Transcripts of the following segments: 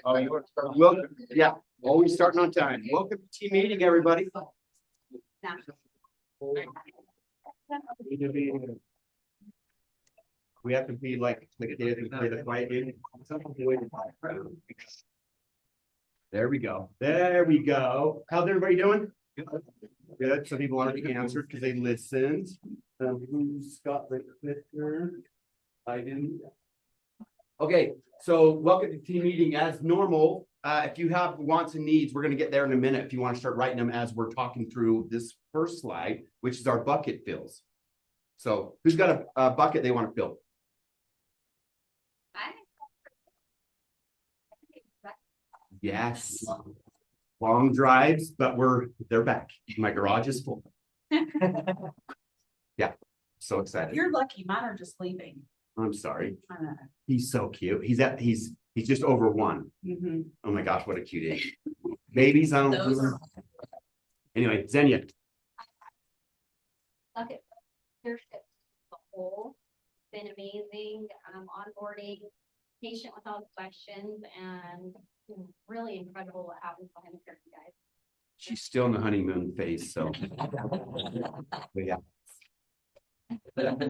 Oh, you want to start? Welcome. Yeah, always starting on time. Welcome to team meeting, everybody. We have to be like kids and play the quiet game. There we go. There we go. How's everybody doing? Good. Some people already answered because they listened. Who's got the clicker? I do. Okay, so welcome to team meeting as normal. If you have wants and needs, we're going to get there in a minute. If you want to start writing them as we're talking through this first slide, which is our bucket fills. So who's got a bucket they want to fill? Yes. Long drives, but they're back. My garage is full. Yeah, so excited. You're lucky. Mine are just leaving. I'm sorry. I know. He's so cute. He's just over 1. Mm-hmm. Oh my gosh, what a cute age. Babies, I don't know. Anyway, Xenia. Bucket leadership, the whole been amazing. Onboarding, patient with all the questions, and really incredible what happens behind the curtain, guys. She's still in the honeymoon phase, so. But yeah.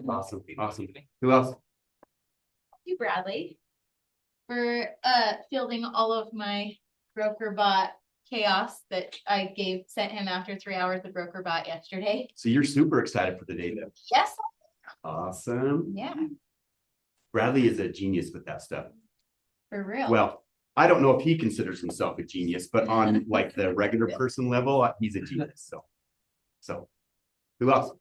Awesome. Who else? You, Bradley, for fielding all of my broker bot chaos that I sent him after 3 hours of broker bot yesterday. So you're super excited for the day then? Yes. Awesome. Yeah. Bradley is a genius with that stuff. For real. Well, I don't know if he considers himself a genius, but on like the regular person level, he's a genius. So who else?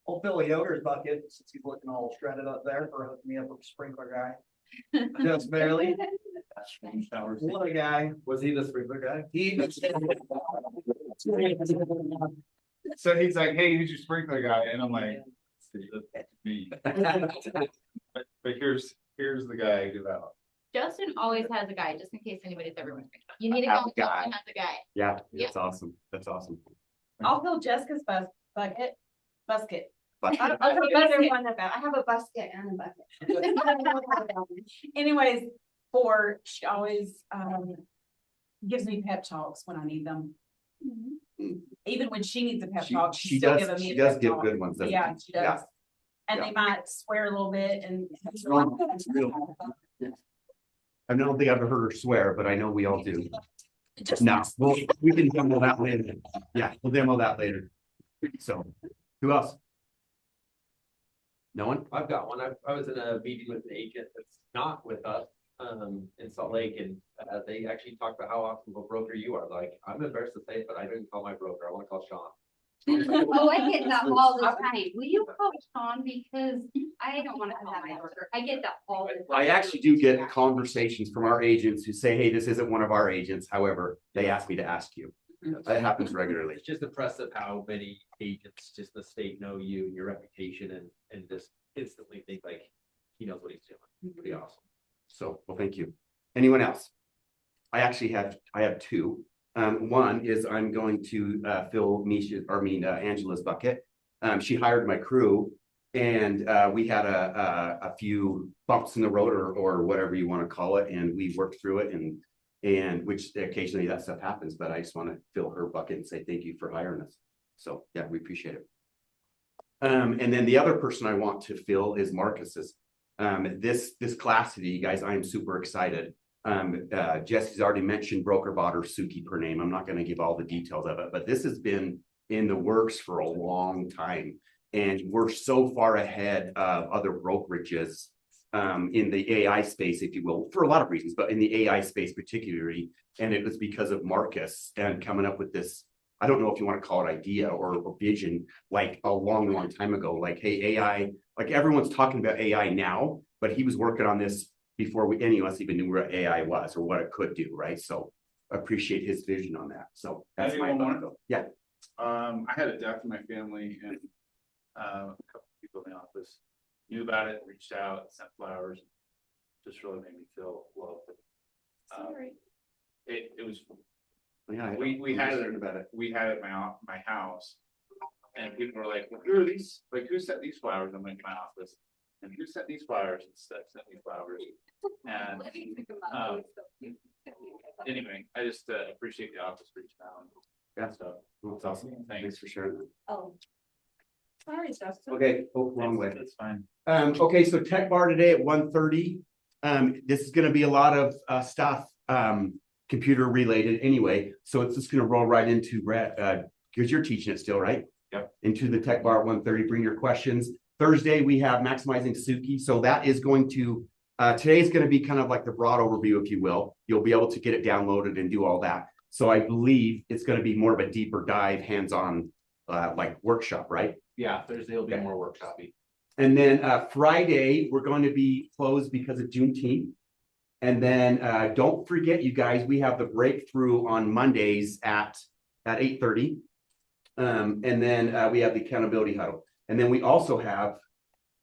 Old Billy Yoder's bucket, since he's looking all shredded up there for hooking me up with a sprinkler guy. Just barely. What a guy. Was he the sprinkler guy? So he's like, "Hey, who's your sprinkler guy?" And I'm like, "That's me." But here's the guy I developed. Justin always has a guy, just in case anybody's ever wondering. You need to Have go. a guy. Justin has a guy. Yeah, that's awesome. That's awesome. I'll fill Jessica's bucket. Basket. But I have a basket and a bucket. Anyways, she always gives me pep talks when I need them. Even when she needs a pep talk, she still does. giving me She a does pep give talk. good ones. doesn't Yeah, she? she does. Yeah. And they might swear a little bit and. I don't think I've ever heard her swear, but I know we all do. No, we can demo that later. Yeah, we'll demo that later. So, who else? No one? I've got one. I was in a meeting with an agent that's not with us in Salt Lake, and they actually talked about how awesome of a broker you are. Like, I'm embarrassed to say it, but I didn't call my broker. I want to call Sean. Oh, I get that all the time. Will you call Sean, because I don't want to call my broker. I get that all the time. I actually do get conversations from our agents who say, "Hey, this isn't one of our agents." However, they asked me to ask you. That happens regularly. It's just impressive how many agents just the state know you and your reputation and just instantly think like he knows what he's doing. Pretty awesome. So, well, thank you. Anyone else? I have 2. One is I'm going to fill Angela's bucket. She hired my crew, and we had a few bumps in the road or whatever you want to call it, and we worked through it, and which occasionally that stuff happens. But I just want to fill her bucket and say thank you for hiring us. So yeah, we appreciate it. And then the other person I want to fill is Marcus's. This class today, you guys, I'm super excited. Jesse's already mentioned BrokerBot or Suki per name. I'm not going to give all the details of it, but this has been in the works for a long time. And we're so far ahead of other brokerages in the AI space, if you will, for a lot of reasons, but in the AI space particularly. And it was because of Marcus and coming up with this, I don't know if you want to call it idea or vision, like a long time ago, like, hey, AI, like everyone's talking about AI now, but he was working on this before any of us even knew what AI was or what it could do, right? So appreciate his vision on that. So that's my thought. Yeah. I had a death in my family, and a couple of people in the office knew about it, reached out, sent flowers, just really made me feel loved. Sorry. It was Yeah, we had it about it. we had it at my house, And people were like, well, who are these, like, who set these flowers in my office? And who set these flowers and sent these flowers? And, anyway, I just appreciate the office reaching out. Yeah. So, That's awesome. Thanks for sharing that. Oh. Sorry, Justin. Okay, oh, wrong way. That's fine. Okay, so Tech Bar today at 1:30. This is gonna be a lot of stuff, computer related anyway, so it's just gonna roll right into because you're teaching it still, right? Yep. Into the Tech Bar at 1:30, bring your questions. Thursday, we have Maximizing Suki, so that is going to, today is gonna be kind of like the broad overview, if you will. You'll be able to get it downloaded and do all that. So I believe it's gonna be more of a deeper dive, hands-on, like workshop, right? Yeah, Thursday will be more workshopy. And then Friday, we're going to be closed because of Juneteenth. And then don't forget, you guys, we have the breakthrough on Mondays at 8:30. And then we have the accountability huddle. And then we also have,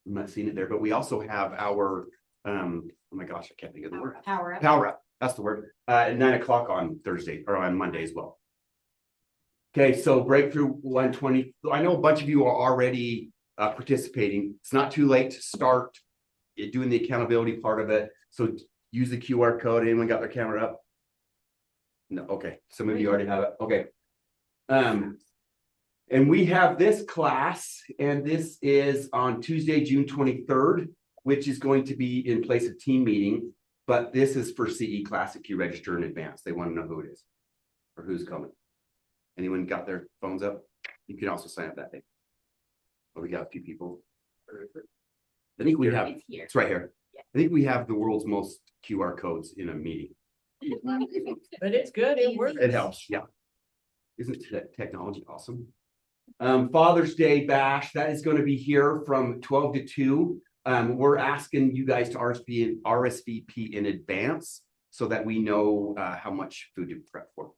I'm not seeing it there, but we also have our oh my gosh, I can't think of the word. Power up. Power up, that's the word. At 9 o'clock on Thursday or on Monday as well. Okay, so breakthrough 120. I know a bunch of you are already participating. It's not too late to start doing the accountability part of it. So use the QR code. Anyone got their camera up? No, okay. Some of you already have it. Okay. And we have this class, and this is on Tuesday, June 23rd, which is going to be in place of team meeting. But this is for CE class if you register in advance. They want to know who it is or who's coming. Anyone got their phones up? You can also sign up that day. Oh, we got a few people. I think we have, it's right here. I think we have the world's most QR codes in a meeting. But it's good, it works. It helps, yeah. Isn't technology awesome? Father's Day Bash, that is going to be here from 12 to 2. We're asking you guys to RSVP in advance so that we know how much food to prep for.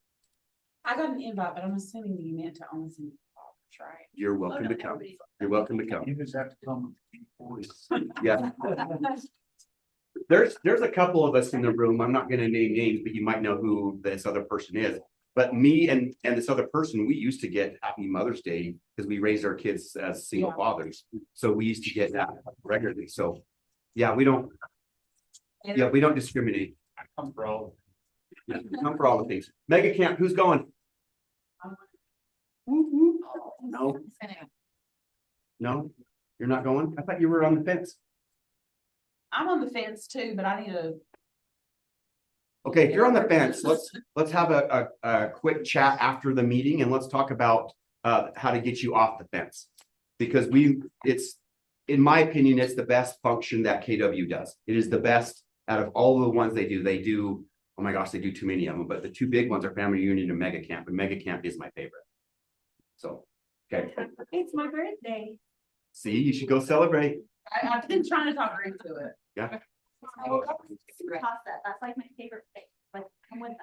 I got an invite, but I'm assuming you meant to only send right? You're welcome to come. You're welcome to come. You just have to come. Yeah. There's a couple of us in the room. I'm not gonna name names, but you might know who this other person is. But me and this other person, we used to get Happy Mother's Day because we raised our kids as single fathers. So we used to get that regularly. So yeah, we don't discriminate. I come for all. Yeah, come for all the things. Mega Camp, who's going? No, no, you're not going? I thought you were on the fence. I'm on the fence too, but I need to. Okay, if you're on the fence, let's have a quick chat after the meeting and let's talk about how to get you off the fence. Because it's, in my opinion, it's the best function that KW does. It is the best out of all the ones they do, oh my gosh, they do too many of them, but the two big ones are Family Reunion and Mega Camp, and Mega Camp is my favorite. So, okay. It's my birthday. See, you should go celebrate. I've been trying to talk her into it. Yeah. Pasta, that's like my favorite thing, like, come with us.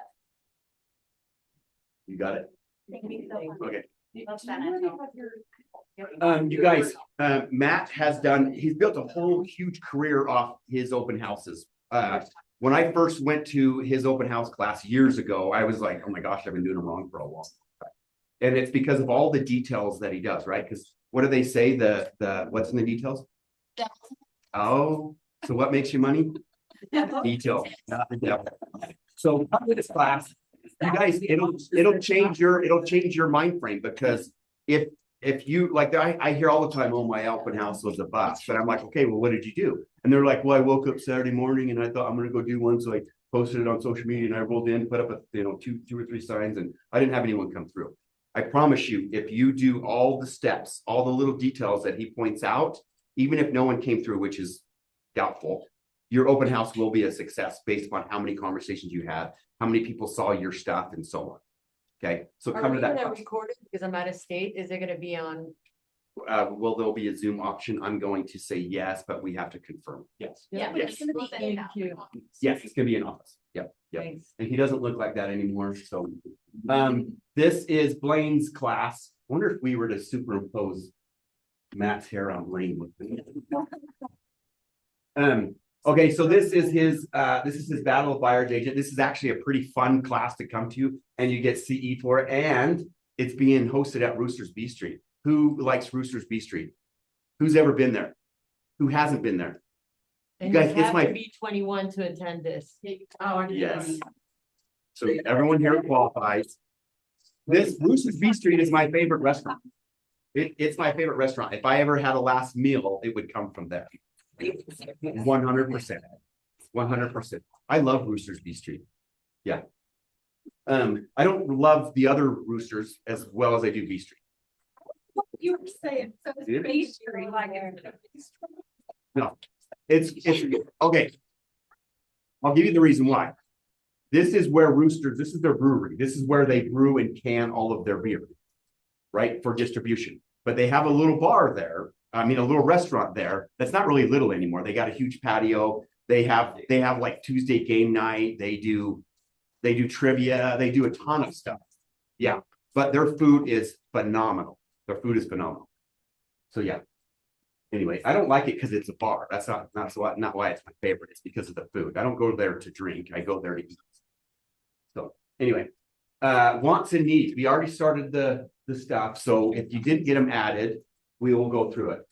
You got it. Thank you so much. Okay. Love that. You guys, Matt he's built a whole huge career off his open houses. When I first went to his open house class years ago, I was like, oh my gosh, I've been doing it wrong for a long time. And it's because of all the details that he does, right? Because what do they say? What's in the details? Oh, so what makes you money? Detail, not the devil. So come to this class, you guys, it'll change your mind frame, because if you like, I hear all the time, oh, my open house was a bust, but I'm like, okay, well, what did you do? And they're like, well, I woke up Saturday morning and I thought I'm gonna go do one, so I posted it on social media and I rolled in, put up two or three signs, and I didn't have anyone come through. I promise you, if you do all the steps, all the little details that he points out, even if no one came through, which is doubtful, your open house will be a success based upon how many conversations you had, how many people saw your stuff, and so on. Okay, so come to that class. Record it because I'm out of state? Is it gonna be on? Will there be a Zoom option? I'm going to say yes, but we have to confirm. Yes. Yeah, but it's gonna be in queue. Yes, it's gonna be in office. Yep. Thanks. And he doesn't look like that anymore. So this is Blaine's class. I wonder if we were to superimpose Matt's hair on Blaine with me. Okay, so this is his Battle of Buyer's Agent. This is actually a pretty fun class to come to, and you get CE for it, and it's being hosted at Roosters B Street. Who likes Rooster's Beef Street? Who's ever been there? Who hasn't been there? And guys, you it's have my- to be 21 to attend this. Oh, I Yes. So everyone here qualifies. This Rooster's Beef Street is my favorite restaurant. It's my favorite restaurant. If I ever had a last meal, it would come from there. 100%. 100%. I love Rooster's Beef Street. Yeah. I don't love the other roosters as well as I do Beef Street. You were saying, so it's Yeah. pastry, like. it's- It's okay. I'll give you the reason why. This is where Roosters, this is their brewery. This is where they brew and can all of their beer. Right, for distribution. But they have a little bar there. I mean, a little restaurant there. That's not really little anymore. They got a huge patio. They have like Tuesday game night. They do trivia. They do a ton of stuff. Yeah, but their food is phenomenal. Their food is phenomenal. So yeah. Anyway, I don't like it because it's a bar. That's not why it's my favorite. It's because of the food. I don't go there to drink. I go there to eat. So anyway, wants and needs. We already started the stuff. So if you didn't get them added, we will go through it.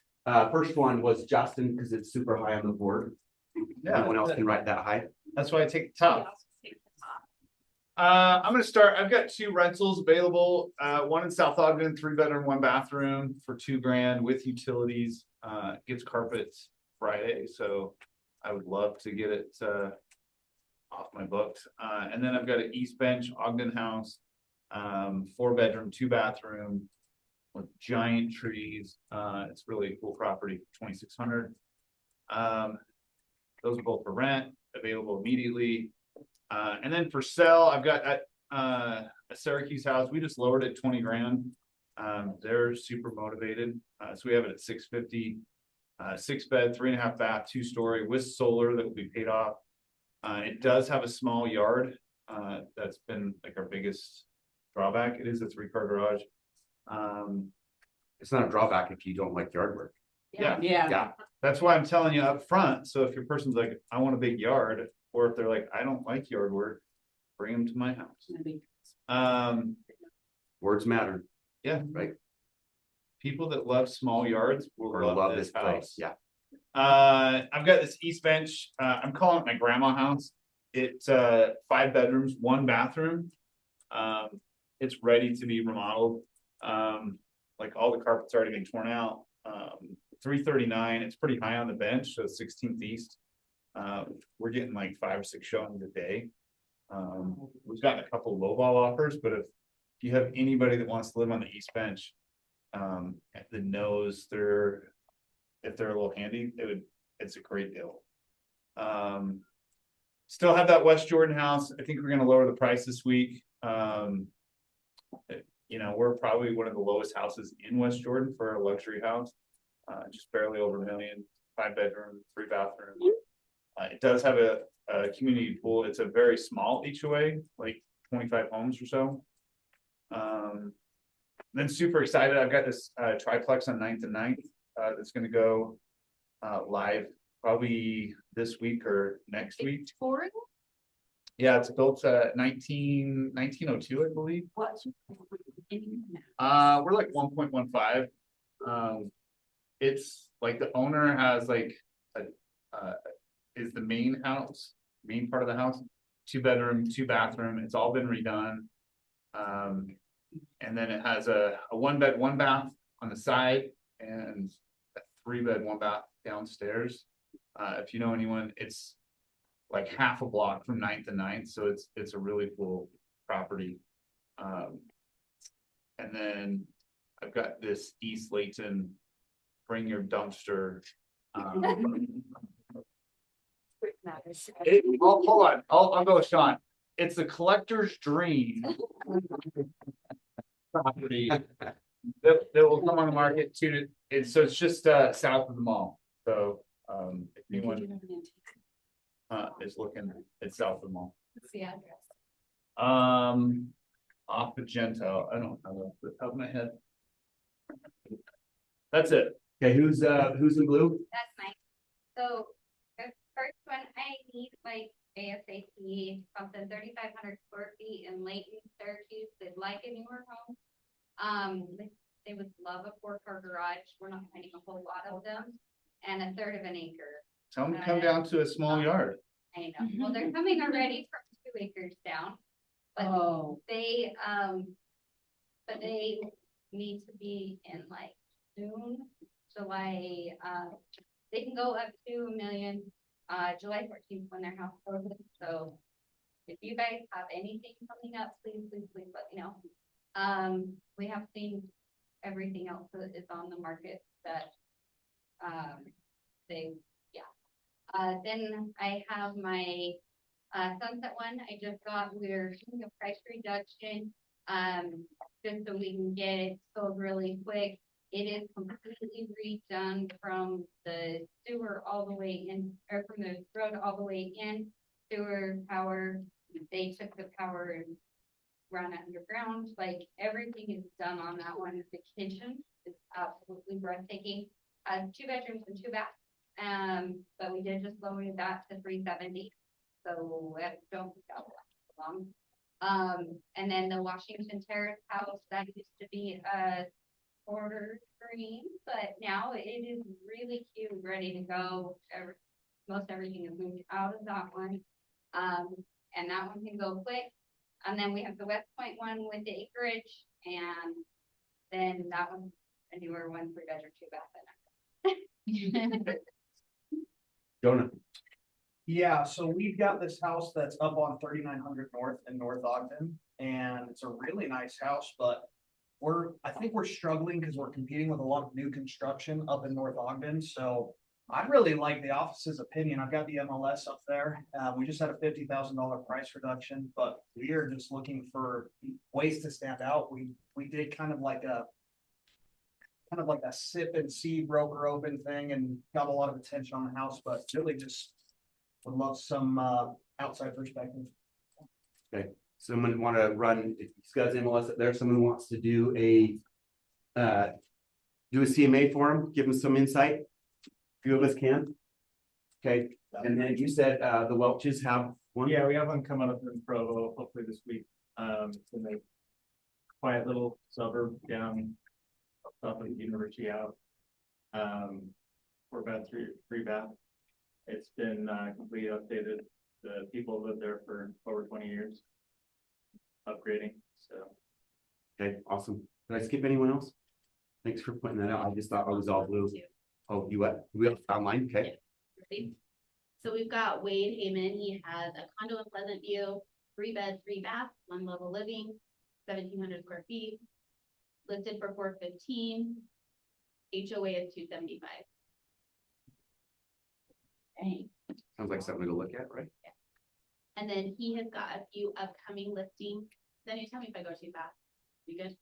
First one was Justin because it's super high on the board. Yeah. No one else can write that high. That's why I take the top. I'm gonna start. I've got 2 rentals available. One in South Ogden, 3-bedroom, 1 bathroom for $2,000 with utilities. Gets carpets Friday, so I would love to get it off my books. And then I've got an East Bench Ogden house, 4-bedroom, 2-bathroom with giant trees. It's really a cool property, 2,600. Those are both for rent, available immediately. And then for sale, I've got a Syracuse house. We just lowered it $20,000. They're super motivated. So we have it at 650, 6-bed, 3.5 bath, 2-story with solar that will be paid off. It does have a small yard. That's been like our biggest drawback. It is a 3-car garage. It's not a drawback if you don't like yard work. Yeah, Yeah, that's why I'm telling you up front. So if your person's like, I want a big yard, or if they're like, I don't like yard work, bring them to my house. words matter. Yeah. Right. People that love small yards will Or love this place. house. Yeah. I've got this East Bench. I'm calling it my grandma house. It's 5 bedrooms, 1 bathroom. It's ready to be remodeled. Like all the carpet's already been torn out. 339. It's pretty high on the bench, so 16th East. We're getting like 5 or 6 showings a day. We've gotten a couple lowball offers, but if you have anybody that wants to live on the East Bench, that knows if they're a little handy, it's a great deal. Still have that West Jordan house. I think we're gonna lower the price this week. You know, we're probably one of the lowest houses in West Jordan for a luxury house. Just barely over $1 million, 5-bedroom, 3-bathroom. It does have a community pool. It's a very small HOA, like 25 homes or so. Then super excited. I've got this triplex on 9th and 9th that's going to go live probably this week or next week. Victoria? Yeah, it's built 1902, I believe. What's? We're like 1.15. It's like the owner has like is the main part of the house, 2-bedroom, 2-bathroom. It's all been redone. And then it has a 1-bed, 1-bath on the side and a 3-bed, 1-bath downstairs. If you know anyone, it's like half a block from 9th and 9th. So it's a really cool property. And then I've got this East Layton, bring your dumpster. Hold on, I'll go with Sean. It's a collector's dream. Property that will come on the market to it's just south of the mall. So if anyone is looking, it's south of the mall. What's the address? Off the Gentile. I don't know off the top of my head. That's it. Okay, who's in blue? That's nice. So the first one, I need like ASAP, something 3,500 square feet in Layton, Syracuse. They'd like a newer home. They They would love a 4-car garage. We're not finding a whole lot of them. And 1/3 of an acre. Tell them to come down to a small yard. I know. Well, they're coming already from 2 acres down. But Oh, but they need to be in like June, July, they can go up to $1 million, July 14th when their house closes, so. If you guys have anything coming up, please let me know. We have seen everything else that is on the market that, then I have my, Sunset one, I just got, we're doing a price reduction, just so we can get it sold really quick. It is completely redone from the sewer all the way in, or from the road all the way in, sewer, power. They took the power and run it underground, like everything is done on that one. The kitchen is absolutely breathtaking. 2 bedrooms and 2 baths. But we did just lower that to $370. So don't go long. And then the Washington Terrace house that used to be a quarter screen, but now it is really cute, ready to go. Most everything is moved out of that one. And that one can go quick. And then we have the West Point one with the acreage, and then that one, a newer one, 3-bedroom, 2-bath. Jonah, Yeah, so we've got this house that's up on 3900 North in North Ogden, and it's a really nice house, but I think we're struggling because we're competing with a lot of new construction up in North Ogden, so I'd really like the office's opinion. I've got the MLS up there. We just had a $50,000 price reduction, but we are just looking for ways to stand out. We did kind of like a sip and see broker open thing and got a lot of attention on the house, but really just would love some outside perspective. okay, someone want to run, if you guys MLS up there, someone wants to do a CMA for them, give them some insight. Few of us can. Okay, and then you said the Welches have one? Yeah, we have one coming up in Provo, hopefully this week. It's in a quiet little suburb down south of the University out. 4-bath, 3-bath. It's been completely updated. The people live there for over 20 years. Upgrading, so. Okay, awesome. Did I skip anyone else? Thanks for pointing that out. I just thought I was all blue. Oh, you what? We have online, okay? So we've got Wade Heyman. He has a condo in Pleasant View, 3-bed, 3-bath, 1-level living, 1,700 square feet. Listed for $415. HOA is $275. dang. Sounds like something to look at, right? And then he has got a few upcoming listings. Then you tell me if I go too fast. You good?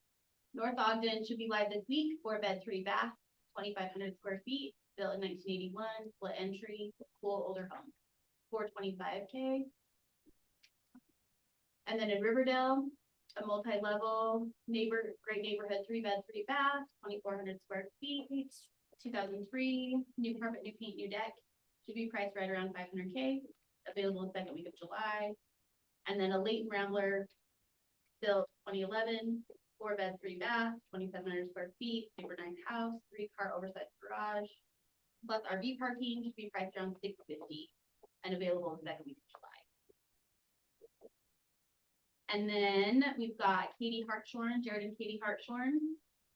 North Ogden should be live this week. 4-bed, 3-bath, 2,500 square feet, built in 1981, split entry, cool older home. $425K. And then in Riverdale, a multi-level great neighborhood, 3-bed, 3-bath, 2,400 square feet, 2003, new carpet, new paint, new deck. Should be priced right around $500K. Available the second week of July. And then a Leighton Rambler, built 2011, 4-bed, 3-bath, 2,700 square feet, super nice house, 3-car oversized garage, plus RV parking. Should be priced around $650 and available the second week of July. And then we've got Katie Hartshorn, Jared and Katie Hartshorn.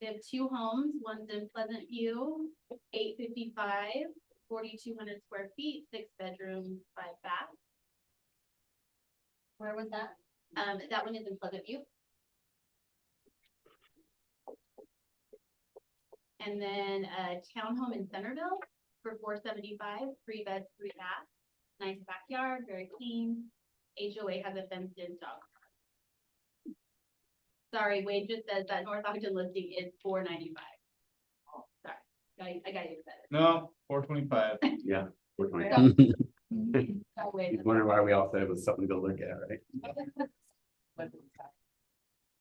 They have 2 homes. One's in Pleasant View, 855, 4,200 square feet, 6 bedrooms, 5 baths. Where was that? That one is in Pleasant View. And then a townhome in Centerville for $475, 3 beds, 3 baths. Nice backyard, very clean. HOA has a fenced in dog park. Sorry, Wade just says that North Ogden listing is $495. Oh, sorry, I got you excited. No, 425. Yeah. We're going. Oh, Wade, He's wondering why we all said it was something to look at, right?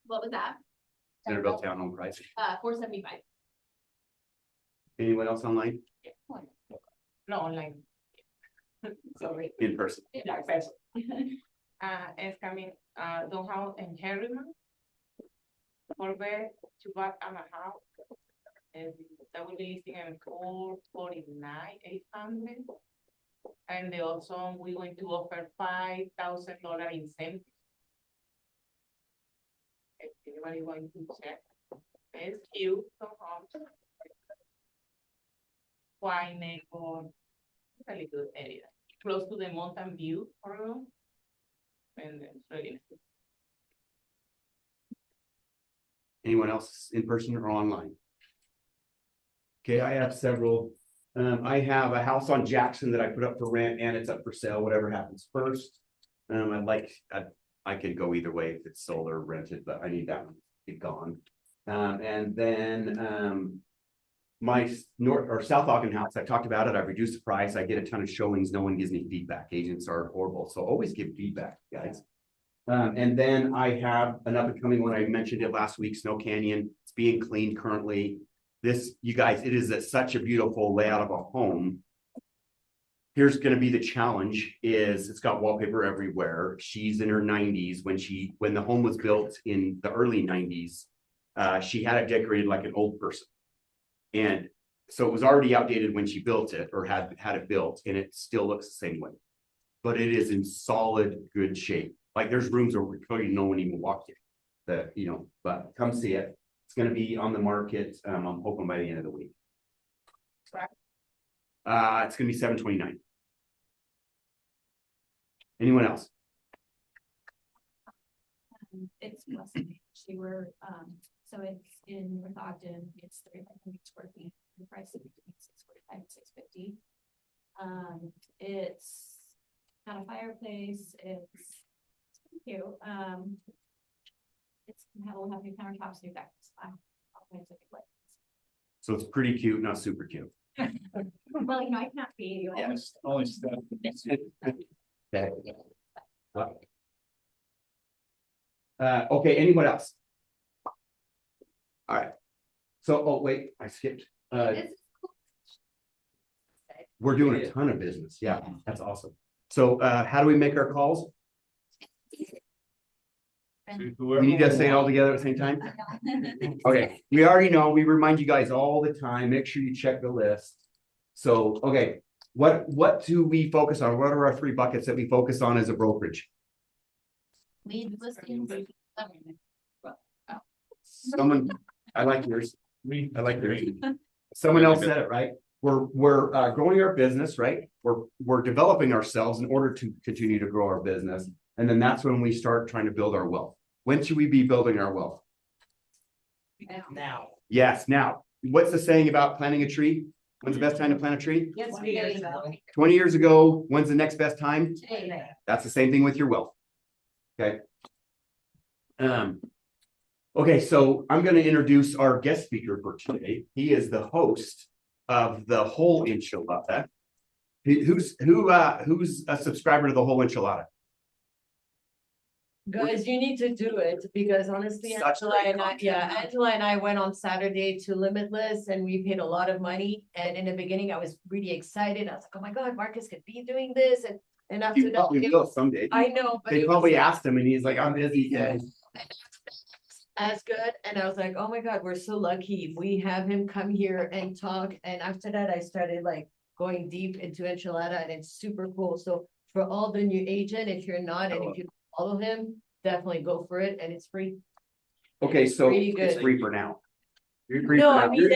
what was that? Centerville Townhome price. $475. Anyone else online? No, online. Sorry. In person? Yeah, person. Es coming, Don House in Harriman. 4-bed, 2-bath and a half, and that will be listing in 449,800. And they also, we're going to offer $5,000 incentive. If anybody want to check, it's cute, so wine neighborhood, really good area, close to the Mountain View room. And it's really nice. Anyone else in person or online? Okay, I have several. I have a house on Jackson that I put up for rent and it's up for sale, whatever happens first. I could go either way if it's sold or rented, but I need that one to be gone. And then my north or South Ogden house, I talked about it. I've reduced the price. I get a ton of showings. No one gives me feedback. Agents are horrible. So always give feedback, guys. And then I have an up and coming one. I mentioned it last week, Snow Canyon. It's being cleaned currently. This, you guys, it is such a beautiful layout of a home. Here's going to be the challenge is it's got wallpaper everywhere. She's in her 90s when the home was built in the early 90s. She had it decorated like an old person. And so it was already outdated when she built it or had it built, and it still looks the same way. But it is in solid good shape. Like there's rooms where no one even walked in. But come see it. It's going to be on the market. I'm hoping by the end of the week. It's going to be $729. Anyone else? It's so it's in North Ogden. It's 300 square feet. The price of between $645 and $650. It's got a fireplace. It's cute. We'll have new countertops, new decks. So it's pretty cute, not super cute. Well, I can't be. Yes, only stuff. Okay, anyone else? All right. So, oh, wait, I skipped. We're doing a ton of business. Yeah, that's awesome. So, how do we make our calls? We need to say it all together at the same time. Okay, we already know, we remind you guys all the time, make sure you check the list. So, okay, what do we focus on? What are our 3 buckets that we focus on as a brokerage? Lead listings. Someone, I like yours. I like yours. Someone else said it, right? We're growing our business, right? We're developing ourselves in order to continue to grow our business. And then that's when we start trying to build our wealth. When should we be building our wealth? Now. Yes, now. What's the saying about planting a tree? When's the best time to plant a tree? Yes, 20 years ago. When's the next best time? Today. That's the same thing with your wealth. Okay. Okay, so I'm going to introduce our guest speaker for today. He is the host of the Whole Enchilada. Who's a subscriber to the Whole Enchilada? Guys, you need to do it because honestly, Such great content. Angela and I went on Saturday to Limitless and we paid a lot of money. And in the beginning, I was really excited. I was like, oh my God, Marcus could be doing this. And after You probably that, will someday. I know, but They it probably was asked him and he's like, I'm busy. Yeah. as good. And I was like, oh my God, we're so lucky. We have him come here and talk. And after that, I started like going deep into Enchilada and it's super cool. So for all the new agent, if you're not, and if you follow him, definitely go for it. And it's free. Okay, so Pretty it's good. free for now. You're free No, for I now. mean,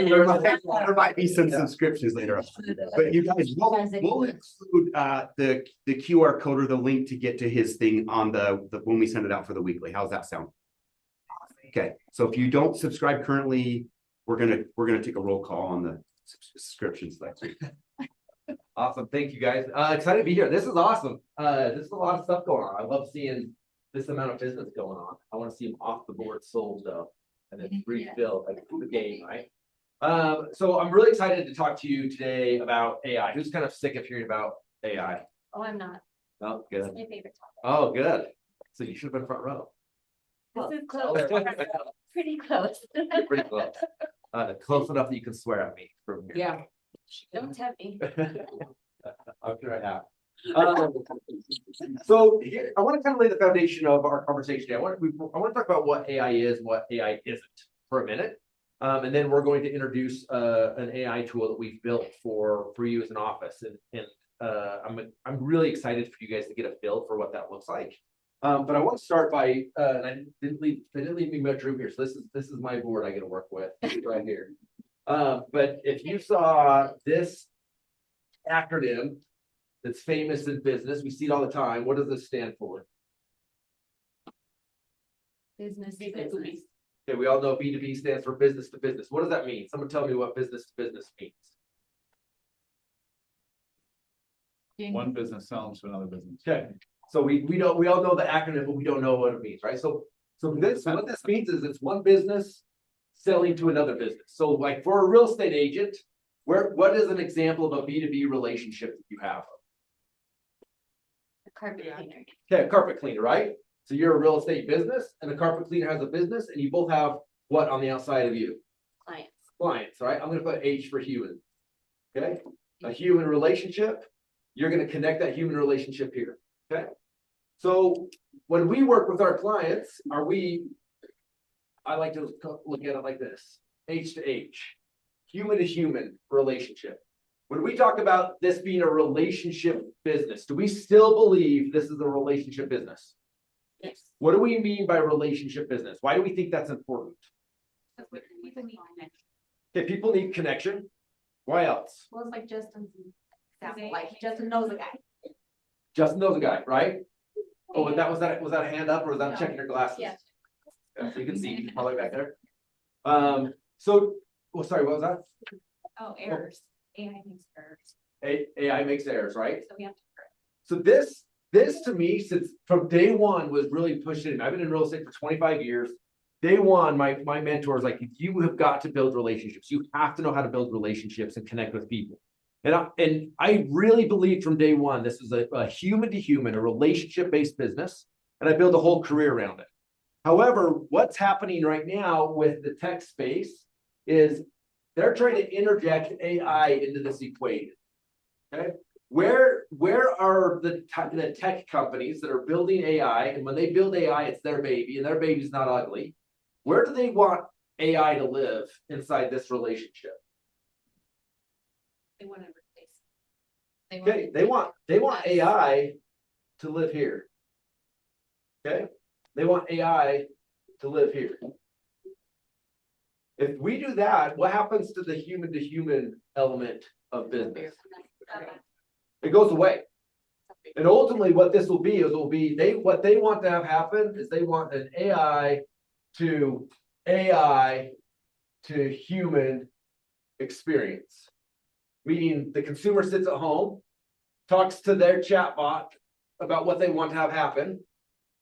There might be some subscriptions later on. But you guys, we'll include the QR code or the link to get to his thing on the when we send it out for the weekly. How's that sound? Okay, so if you don't subscribe currently, we're gonna take a roll call on the subscriptions. Awesome. Thank you guys. Excited to be here. This is awesome. This is a lot of stuff going on. I love seeing this amount of business going on. I want to see them off the board sold though. And then refilled like the game, right? So I'm really excited to talk to you today about AI. Who's kind of sick of hearing about AI? Oh, I'm not. Oh, It's good. my favorite topic. Oh, good. So you should have been front row. This is close. Pretty close. Pretty close. Close enough that you can swear at me from here. Yeah. Don't tempt me. I'm sure I have. So here, I want to kind of lay the foundation of our conversation today. I want to talk about what AI is, what AI isn't for a minute. And then we're going to introduce an AI tool that we've built for you as an office. And I'm really excited for you guys to get a feel for what that looks like. But I want to start by and I didn't leave me much room here. So this is my board I get to work with right here. But if you saw this acronym that's famous in business, we see it all the time. What does this stand for? Business to business. Okay, we all know B2B stands for business to business. What does that mean? Someone tell me what business to business means. One business sells to another business. Okay, so we all know the acronym, but we don't know what it means, right? So what this means is it's one business selling to another business. So like for a real estate agent, what is an example of a B2B relationship that you have? A carpet cleaner. Okay, a carpet cleaner, right? So you're a real estate business and a carpet cleaner has a business and you both have what on the outside of you? Clients. Clients, right? I'm gonna put H for human. Okay, a human relationship. You're gonna connect that human relationship here, okay? So when we work with our clients, I like to look at it like this, H to H, human to human relationship. When we talk about this being a relationship business, do we still believe this is a relationship business? Yes. What do we mean by relationship business? Why do we think that's important? People need connection. Okay, people need connection. Why else? Well, it's like Justin's example, like Justin knows a guy. Justin knows a guy, right? Oh, and was that a hand up or was that checking your glasses? Yeah. Yeah, so you can see all the way back there. Sorry, what was that? Oh, errors. AI makes errors. AI makes errors, right? So we have to correct. So this to me, since from day one was really pushed in. I've been in real estate for 25 years. Day one, my mentor was like, you have got to build relationships. You have to know how to build relationships and connect with people. And I really believed from day one, this is a human to human, a relationship-based business. And I built a whole career around it. However, what's happening right now with the tech space is they're trying to interject AI into this equation. Okay. Where are the tech companies that are building AI? And when they build AI, it's their baby, and their baby's not ugly. Where do they want AI to live inside this relationship? They want to replace. Okay, they want AI to live here. Okay, they want AI to live here. If we do that, what happens to the human to human element of business? It goes away. And ultimately what this will be is what they want to have happen is they want an AI to human experience. Meaning the consumer sits at home, talks to their chatbot about what they want to have happen.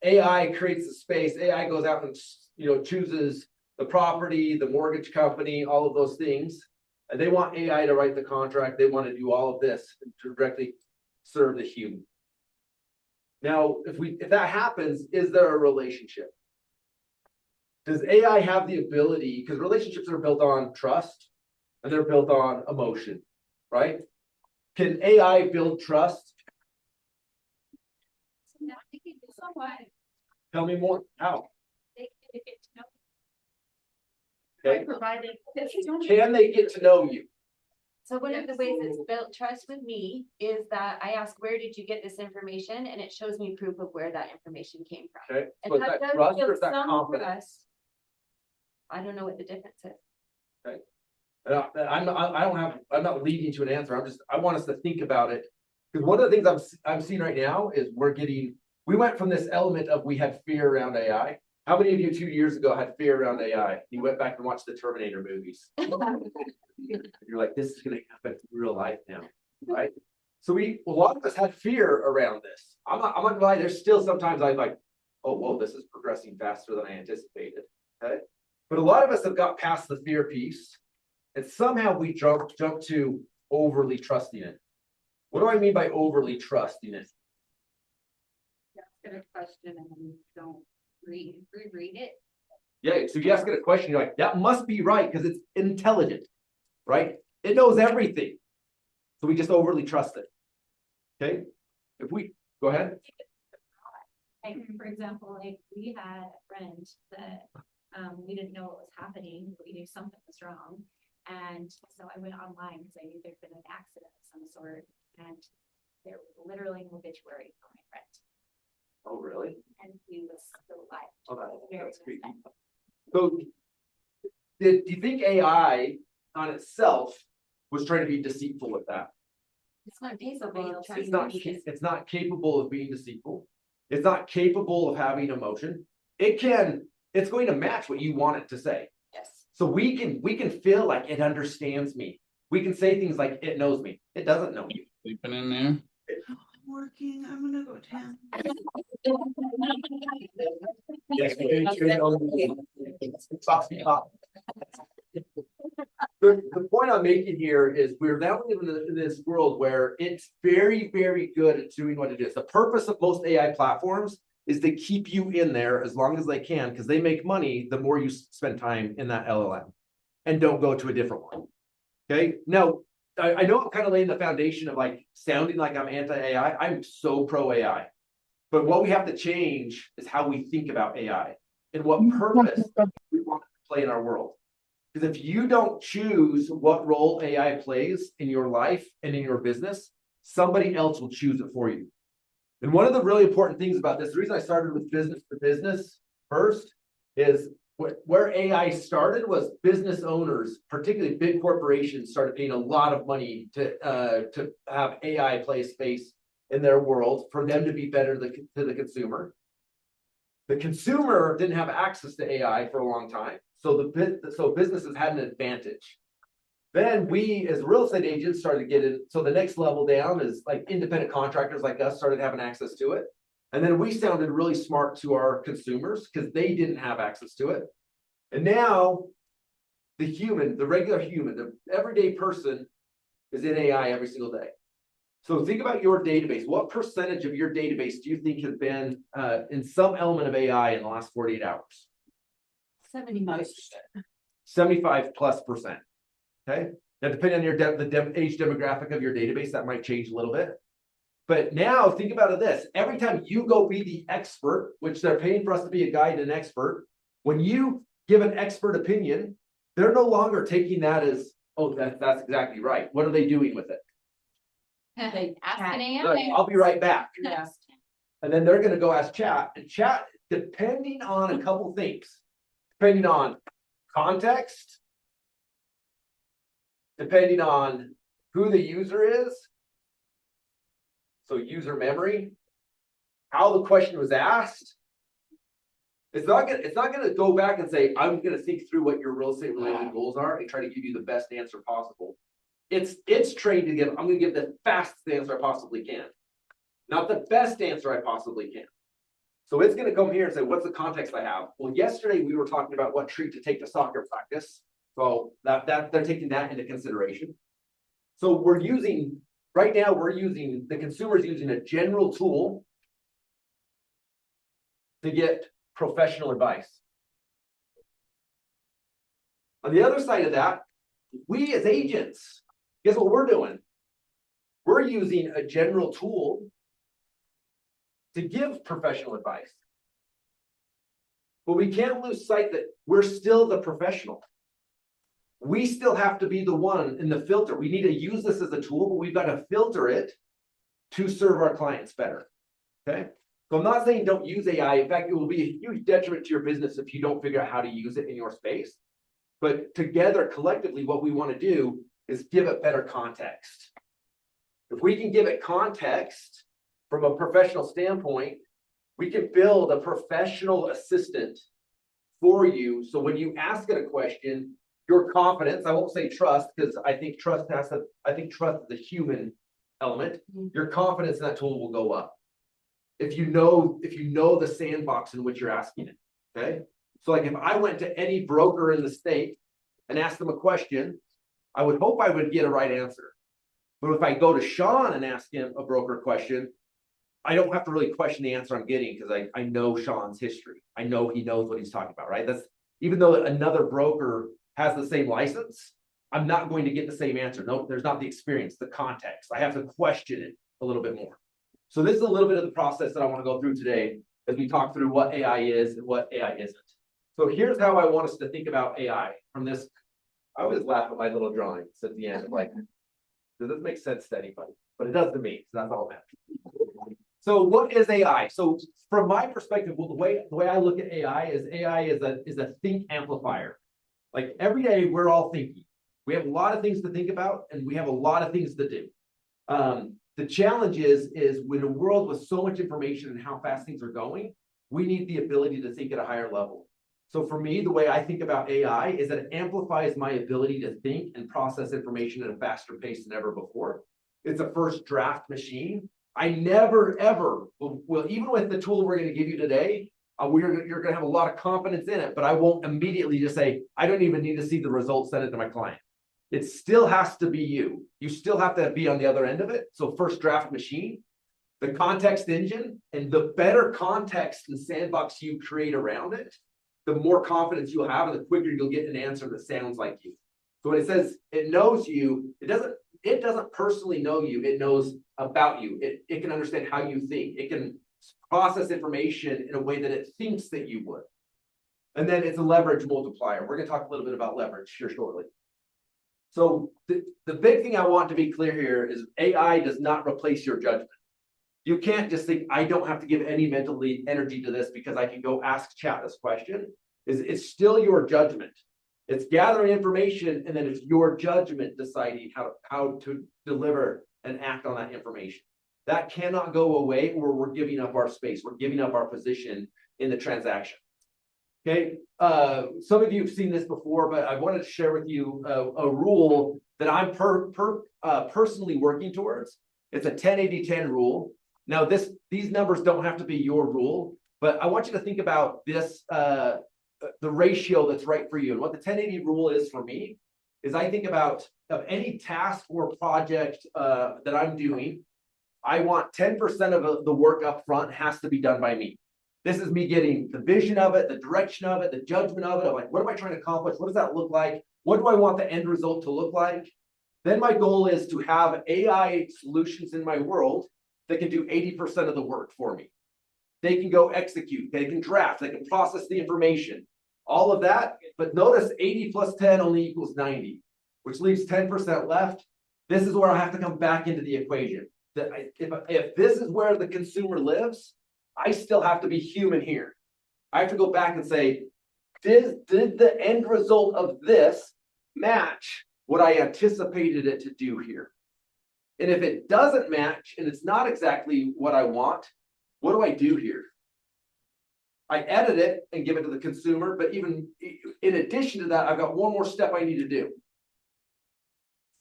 AI creates the space. AI goes out and chooses the property, the mortgage company, all of those things. And they want AI to write the contract. They want to do all of this to directly serve the human. Now, if that happens, is there a relationship? Does AI have the ability, because relationships are built on trust and they're built on emotion, right? Can AI build trust? Tell me more. How? Okay. Can they get to know you? So one of the ways it's built trust with me is that I ask, where did you get this information? And it shows me proof of where that information came from. Okay. And So is that does trust give or is that some confidence? trust. I don't know what the difference is. Okay. I'm not leading to an answer. I want us to think about it. Because one of the things I'm seeing right now is we went from this element of we had fear around AI. How many of you 2 years ago had fear around AI? You went back and watched the Terminator movies. You're like, this is going to happen in real life now, right? So a lot of us had fear around this. I'm not gonna lie, there's still sometimes I'm like, oh, whoa, this is progressing faster than I anticipated, okay? But a lot of us have got past the fear piece, and somehow we jump to overly trusting it. What do I mean by overly trusting it? Ask it a question and then don't reread it. Yeah, so you ask it a question, you're like, that must be right because it's intelligent, right? It knows everything. So we just overly trust it. Okay? Go ahead. Like, for example, like we had a friend that We didn't know what was happening, but we knew something was wrong. And so I went online because I knew there'd been an accident of some sort, and there was literally an obituary for my friend, Oh, really? and he was still alive. Oh, Very that's creepy. upset. So, do you think AI on itself was trying to be deceitful with that? It's not capable of trying It's to not, be this. it's not capable of being deceitful. It's not capable of having emotion. It's going to match what you want it to say. Yes. So we can feel like it understands me. We can say things like it knows me. It doesn't know me. Sleeping in there. I'm working, I'm gonna go down. The point I'm making here is we're now living in this world where it's very, very good at doing what it is. The purpose of most AI platforms is to keep you in there as long as they can, because they make money the more you spend time in that LLM and don't go to a different one. Okay, now I know I'm kind of laying the foundation of like sounding like I'm anti-AI. I'm so pro AI. But what we have to change is how we think about AI and what purpose we want it to play in our world. Because if you don't choose what role AI plays in your life and in your business, somebody else will choose it for you. And one of the really important things about this, the reason I started with business to business first, is where AI started was business owners, particularly big corporations, started paying a lot of money to have AI play space in their world for them to be better to the consumer. The consumer didn't have access to AI for a long time, so businesses had an advantage. Then we, as real estate agents, started to get in. So the next level down is like independent contractors like us started having access to it. And then we sounded really smart to our consumers because they didn't have access to it. And now the human, the regular human, the everyday person is in AI every single day. So think about your database. What percentage of your database do you think has been in some element of AI in the last 48 hours? 70%. 75+%. Okay. Now, depending on your age demographic of your database, that might change a little bit. But now think about it this, every time you go be the expert, which they're paying for us to be a guide and an expert, when you give an expert opinion, they're no longer taking that as, oh, that's exactly right. What are they doing with it? Ask an Like, AI. I'll be right back. Yeah. And then they're going to go ask chat, and chat, depending on a couple things, depending on context, depending on who the user is, so user memory, how the question was asked. It's not gonna go back and say, I'm gonna think through what your real estate related goals are and try to give you the best answer possible. It's trained to give, I'm gonna give the fastest answer I possibly can, not the best answer I possibly can. So it's gonna come here and say, what's the context I have? Well, yesterday we were talking about what treat to take to soccer practice. So that they're taking that into consideration. So right now the consumer's using a general tool to get professional advice. On the other side of that, we as agents, guess what we're doing? We're using a general tool to give professional advice. But we can't lose sight that we're still the professional. We still have to be the one in the filter. We need to use this as a tool, but we've got to filter it to serve our clients better. Okay. So I'm not saying don't use AI. In fact, it will be a huge detriment to your business if you don't figure out how to use it in your space. But together, collectively, what we want to do is give it better context. If we can give it context from a professional standpoint, we can build a professional assistant for you. So when you ask it a question, your confidence, I won't say trust, because I think trust is a human element. Your confidence in that tool will go up. If you know the sandbox in which you're asking it. Okay. So like if I went to any broker in the state and asked them a question, I would hope I would get a right answer. But if I go to Sean and ask him a broker question, I don't have to really question the answer I'm getting because I know Sean's history. I know he knows what he's talking about, right? That's even though another broker has the same license, I'm not going to get the same answer. No, there's not the experience, the context. I have to question it a little bit more. So this is a little bit of the process that I want to go through today as we talk through what AI is and what AI isn't. So here's how I want us to think about AI from this. I always laugh at my little drawings at the end, like, does this make sense to anybody? But it does to me, so that's all that matters. So what is AI? So from my perspective, well, the way I look at AI is a think amplifier. Like every day we're all thinking. We have a lot of things to think about and we have a lot of things to do. The challenge is with a world with so much information and how fast things are going, we need the ability to think at a higher level. So for me, the way I think about AI is that it amplifies my ability to think and process information at a faster pace than ever before. It's a first draft machine. I never, ever will, even with the tool we're going to give you today, you're going to have a lot of confidence in it, but I won't immediately just say, I don't even need to see the results, send it to my client. It still has to be you. You still have to be on the other end of it. So first draft machine, the context engine, and the better context and sandbox you create around it, the more confidence you'll have and the quicker you'll get an answer that sounds like you. So when it says it knows you, it doesn't personally know you, it knows about you. It can understand how you think. It can process information in a way that it thinks that you would. And then it's a leverage multiplier. We're going to talk a little bit about leverage here shortly. So the big thing I want to be clear here is AI does not replace your judgment. You can't just think, I don't have to give any mental energy to this because I can go ask chat this question. It's still your judgment. It's gathering information and then it's your judgment deciding how to deliver and act on that information. That cannot go away or we're giving up our space. We're giving up our position in the transaction. Okay, some of you have seen this before, but I wanted to share with you a rule that I'm personally working towards. It's a 10-80-10 rule. Now, these numbers don't have to be your rule, but I want you to think about this, the ratio that's right for you. And what the 10-80 rule is for me is I think about of any task or project that I'm doing, I want 10% of the work up front has to be done by me. This is me getting the vision of it, the direction of it, the judgment of it. I'm like, what am I trying to accomplish? What does that look like? What do I want the end result to look like? Then my goal is to have AI solutions in my world that can do 80% of the work for me. They can go execute, they can draft, they can process the information, all of that. But notice 80 plus 10 only equals 90, which leaves 10% left. This is where I have to come back into the equation. That if this is where the consumer lives, I still have to be human here. I have to go back and say, did the end result of this match what I anticipated it to do here? And if it doesn't match and it's not exactly what I want, what do I do here? I edit it and give it to the consumer, but even in addition to that, I've got one more step I need to do.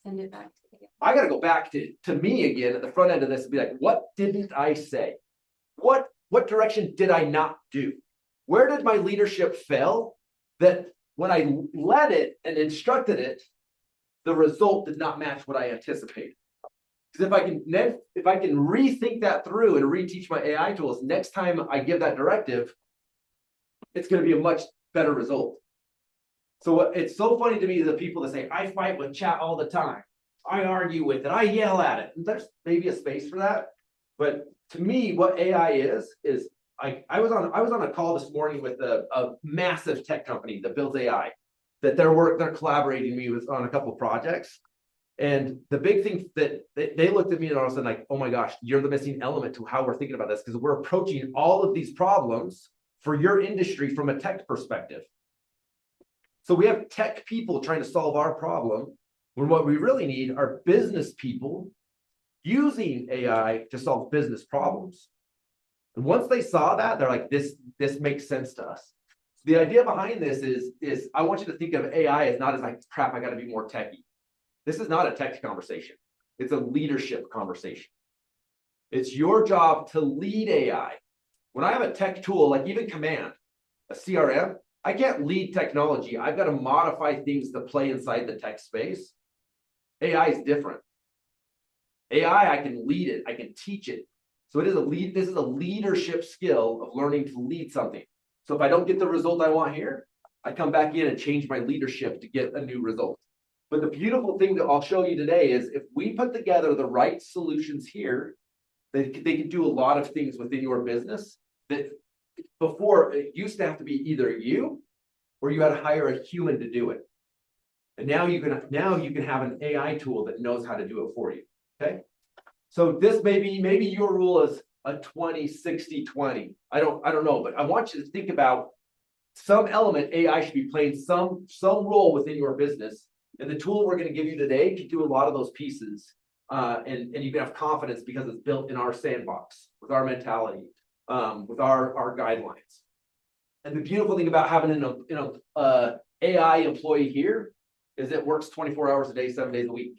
Send it back to you. I got to go back to me again at the front end of this and be like, what didn't I say? What direction did I not do? Where did my leadership fail? That when I led it and instructed it, the result did not match what I anticipated. Because if I can rethink that through and reteach my AI tools, next time I give that directive, it's going to be a much better result. So it's so funny to me, the people that say, I fight with chat all the time. I argue with it. I yell at it. And there's maybe a space for that. But to me, what AI is I was on a call this morning with a massive tech company that builds AI, that they're collaborating with me with on a couple of projects. And the big thing that they looked at me and all of a sudden like, oh my gosh, you're the missing element to how we're thinking about this, because we're approaching all of these problems for your industry from a tech perspective. So we have tech people trying to solve our problem, when what we really need are business people using AI to solve business problems. And once they saw that, they're like, this makes sense to us. So the idea behind this is I want you to think of AI as not as like, crap, I got to be more techie. This is not a tech conversation. It's a leadership conversation. It's your job to lead AI. When I have a tech tool, like even Command, a CRM, I can't lead technology. I've got to modify things to play inside the tech space. AI is different. AI, I can lead it. I can teach it. So this is a leadership skill of learning to lead something. So if I don't get the result I want here, I come back in and change my leadership to get a new result. But the beautiful thing that I'll show you today is if we put together the right solutions here, they can do a lot of things within your business that before it used to have to be either you where you had to hire a human to do it. And now you can have an AI tool that knows how to do it for you, okay? So this maybe your rule is a 20-60-20. I don't know, but I want you to think about some element AI should be playing some role within your business. And the tool we're going to give you today can do a lot of those pieces. And you can have confidence because it's built in our sandbox with our mentality, with our guidelines. And the beautiful thing about having an AI employee here is it works 24 hours a day, 7 days a week.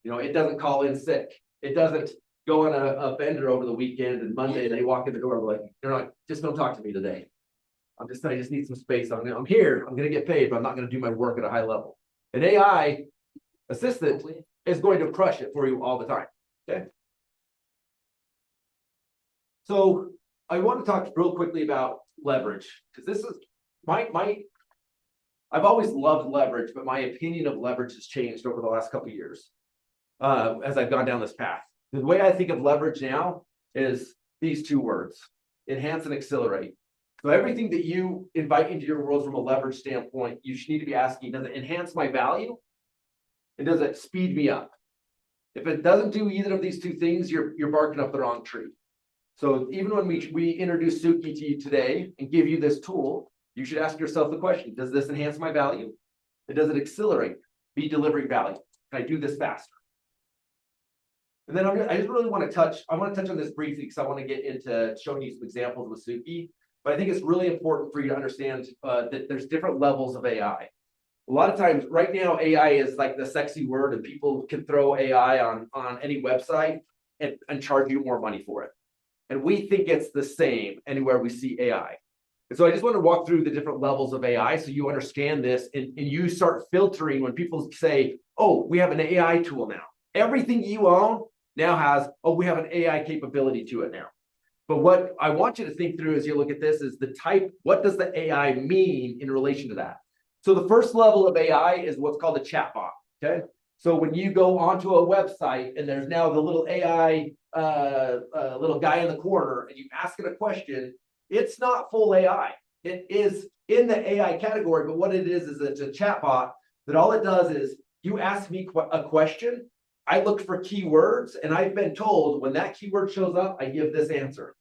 You know, it doesn't call in sick. It doesn't go on a bender over the weekend and Monday they walk in the door like, they're like, just don't talk to me today. I just need some space. I'm here. I'm going to get paid, but I'm not going to do my work at a high level. An AI assistant is going to crush it for you all the time. Okay. So I want to talk real quickly about leverage because this is I've always loved leverage, but my opinion of leverage has changed over the last couple of years as I've gone down this path. The way I think of leverage now is these two words: enhance and accelerate. So everything that you invite into your world from a leverage standpoint, you should need to be asking, does it enhance my value? And does it speed me up? If it doesn't do either of these two things, you're barking up the wrong tree. So even when we introduce Suki to you today and give you this tool, you should ask yourself the question, does this enhance my value? And does it accelerate me delivering value? Can I do this faster? And then I just really want to touch on this briefly because I want to get into showing you some examples with Suki. But I think it's really important for you to understand that there's different levels of AI. A lot of times right now, AI is like the sexy word and people can throw AI on any website and charge you more money for it. And we think it's the same anywhere we see AI. And so I just want to walk through the different levels of AI so you understand this and you start filtering when people say, oh, we have an AI tool now. Everything you own now has, oh, we have an AI capability to it now. But what I want you to think through as you look at this is the type, what does the AI mean in relation to that? So the first level of AI is what's called a chatbot, okay? So when you go onto a website and there's now the little AI, little guy in the corner and you ask it a question, it's not full AI. It is in the AI category, but what it is it's a chatbot that all it does is you ask me a question, I look for keywords, and I've been told when that keyword shows up, I give this answer.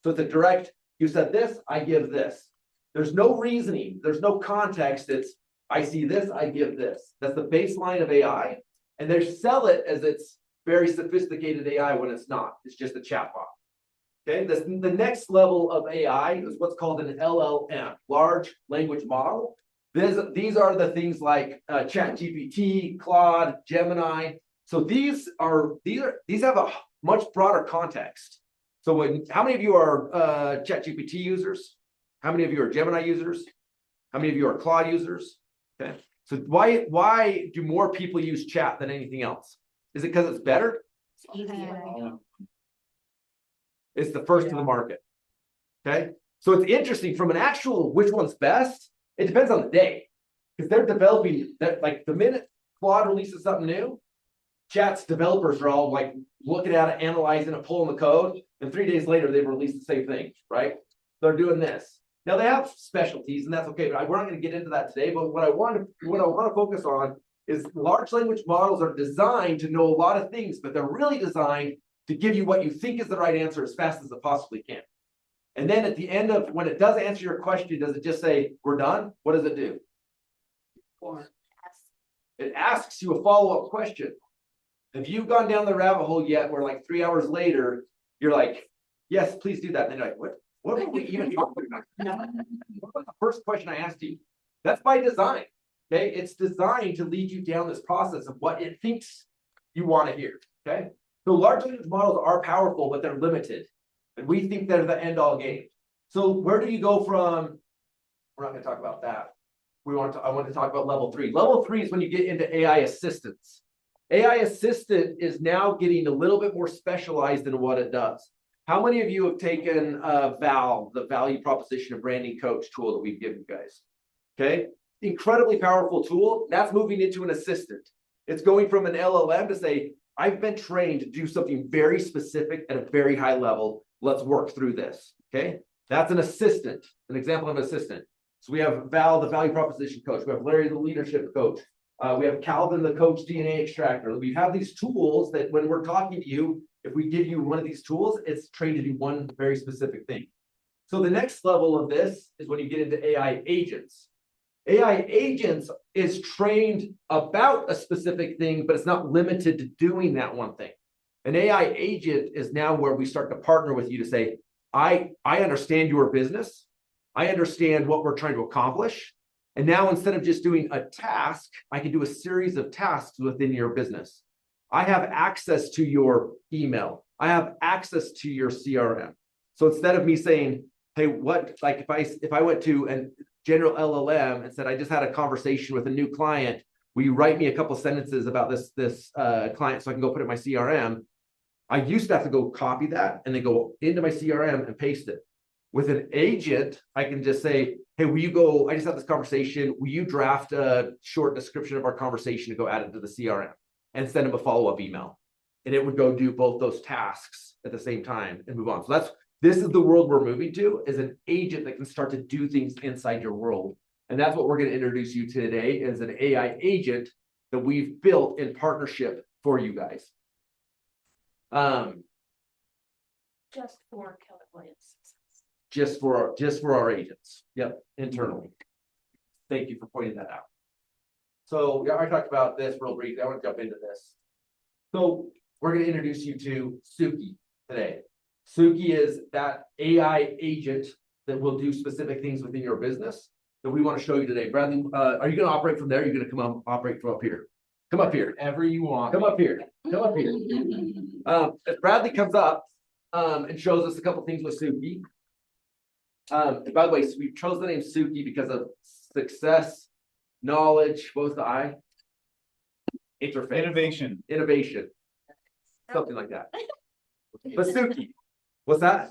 So it's a direct, you said this, I give this. There's no reasoning, there's no context. It's, I see this, I give this. That's the baseline of AI. And they sell it as it's very sophisticated AI when it's not. It's just a chatbot. Okay, the next level of AI is what's called an LLM, large language model. These are the things like ChatGPT, Claude, Gemini. So these have a much broader context. So how many of you are ChatGPT users? How many of you are Gemini users? How many of you are Claude users? Okay. So why do more people use chat than anything else? Is it because it's better? It's the first to the market. Okay. So it's interesting from an actual which one's best, it depends on the day. Because they're developing that, like the minute Claude releases something new, Chat's developers are all like looking at it, analyzing it, pulling the code, and 3 days later they've released the same thing, right? They're doing this. Now they have specialties, and that's okay. But we're not going to get into that today. But what I want to focus on is large language models are designed to know a lot of things, but they're really designed to give you what you think is the right answer as fast as it possibly can. And then at the end of when it does answer your question, does it just say we're done? What does it do? It asks you a follow-up question. Have you gone down the rabbit hole yet where like 3 hours later, you're like, yes, please do that. And then you're like, what are we even talking about? What was the first question I asked you? That's by design. Okay. It's designed to lead you down this process of what it thinks you want to hear. Okay. So large language models are powerful, but they're limited. And we think they're the end all game. So where do you go from? We're not going to talk about that. I want to talk about level 3. Level 3 is when you get into AI assistance. AI assistant is now getting a little bit more specialized in what it does. How many of you have taken VAL, the value proposition and branding coach tool that we've given you guys? Okay, incredibly powerful tool. That's moving into an assistant. It's going from an LLM to say, I've been trained to do something very specific at a very high level. Let's work through this. Okay, that's an assistant, an example of an assistant. So we have Val, the value proposition coach. We have Larry, the leadership coach. We have Calvin, the coach DNA extractor. We have these tools that when we're talking to you, if we give you one of these tools, it's trained to do one very specific thing. So the next level of this is when you get into AI agents. AI agents is trained about a specific thing, but it's not limited to doing that one thing. An AI agent is now where we start to partner with you to say, I understand your business. I understand what we're trying to accomplish. And now instead of just doing a task, I can do a series of tasks within your business. I have access to your email. I have access to your CRM. So instead of me saying, hey, what, like if I went to a general LLM and said, I just had a conversation with a new client, will you write me a couple sentences about this client so I can go put it in my CRM? I used to have to go copy that and then go into my CRM and paste it. With an agent, I can just say, hey, will you go, I just had this conversation. Will you draft a short description of our conversation to go add it to the CRM and send them a follow-up email? And it would go do both those tasks at the same time and move on. So this is the world we're moving to, is an agent that can start to do things inside your world. And that's what we're going to introduce you to today, is an AI agent that we've built in partnership for you guys. Just for Keller Williams. Just for our agents. Yep, internally. Thank you for pointing that out. So yeah, I talked about this real briefly. I want to jump into this. So we're going to introduce you to Suki today. Suki is that AI agent that will do specific things within your business that we want to show you today. Bradley, are you going to operate from there? Or are you going to come up, operate from up here? Come up here. Whatever you want. Come up here. Come up here. As Bradley comes up and shows us a couple things with Suki. And by the way, so we chose the name Suki because of success, knowledge, what was the I? Interface. Innovation. Something like that. But Suki, what's that?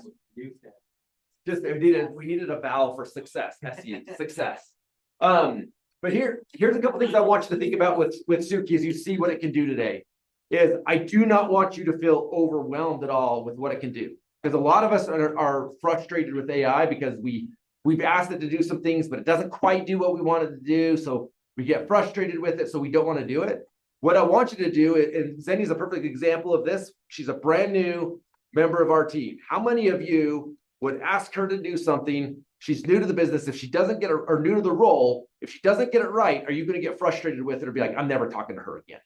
Just we needed a vowel for success. SU, success. But here's a couple things I want you to think about with Suki as you see what it can do today. Is I do not want you to feel overwhelmed at all with what it can do. Because a lot of us are frustrated with AI because we've asked it to do some things, but it doesn't quite do what we wanted to do. So we get frustrated with it, so we don't want to do it. What I want you to do, and Zenny's a perfect example of this. She's a brand new member of our team. How many of you would ask her to do something? She's new to the business. If she doesn't get it, or new to the role, if she doesn't get it right, are you going to get frustrated with it or be like, I'm never talking to her again?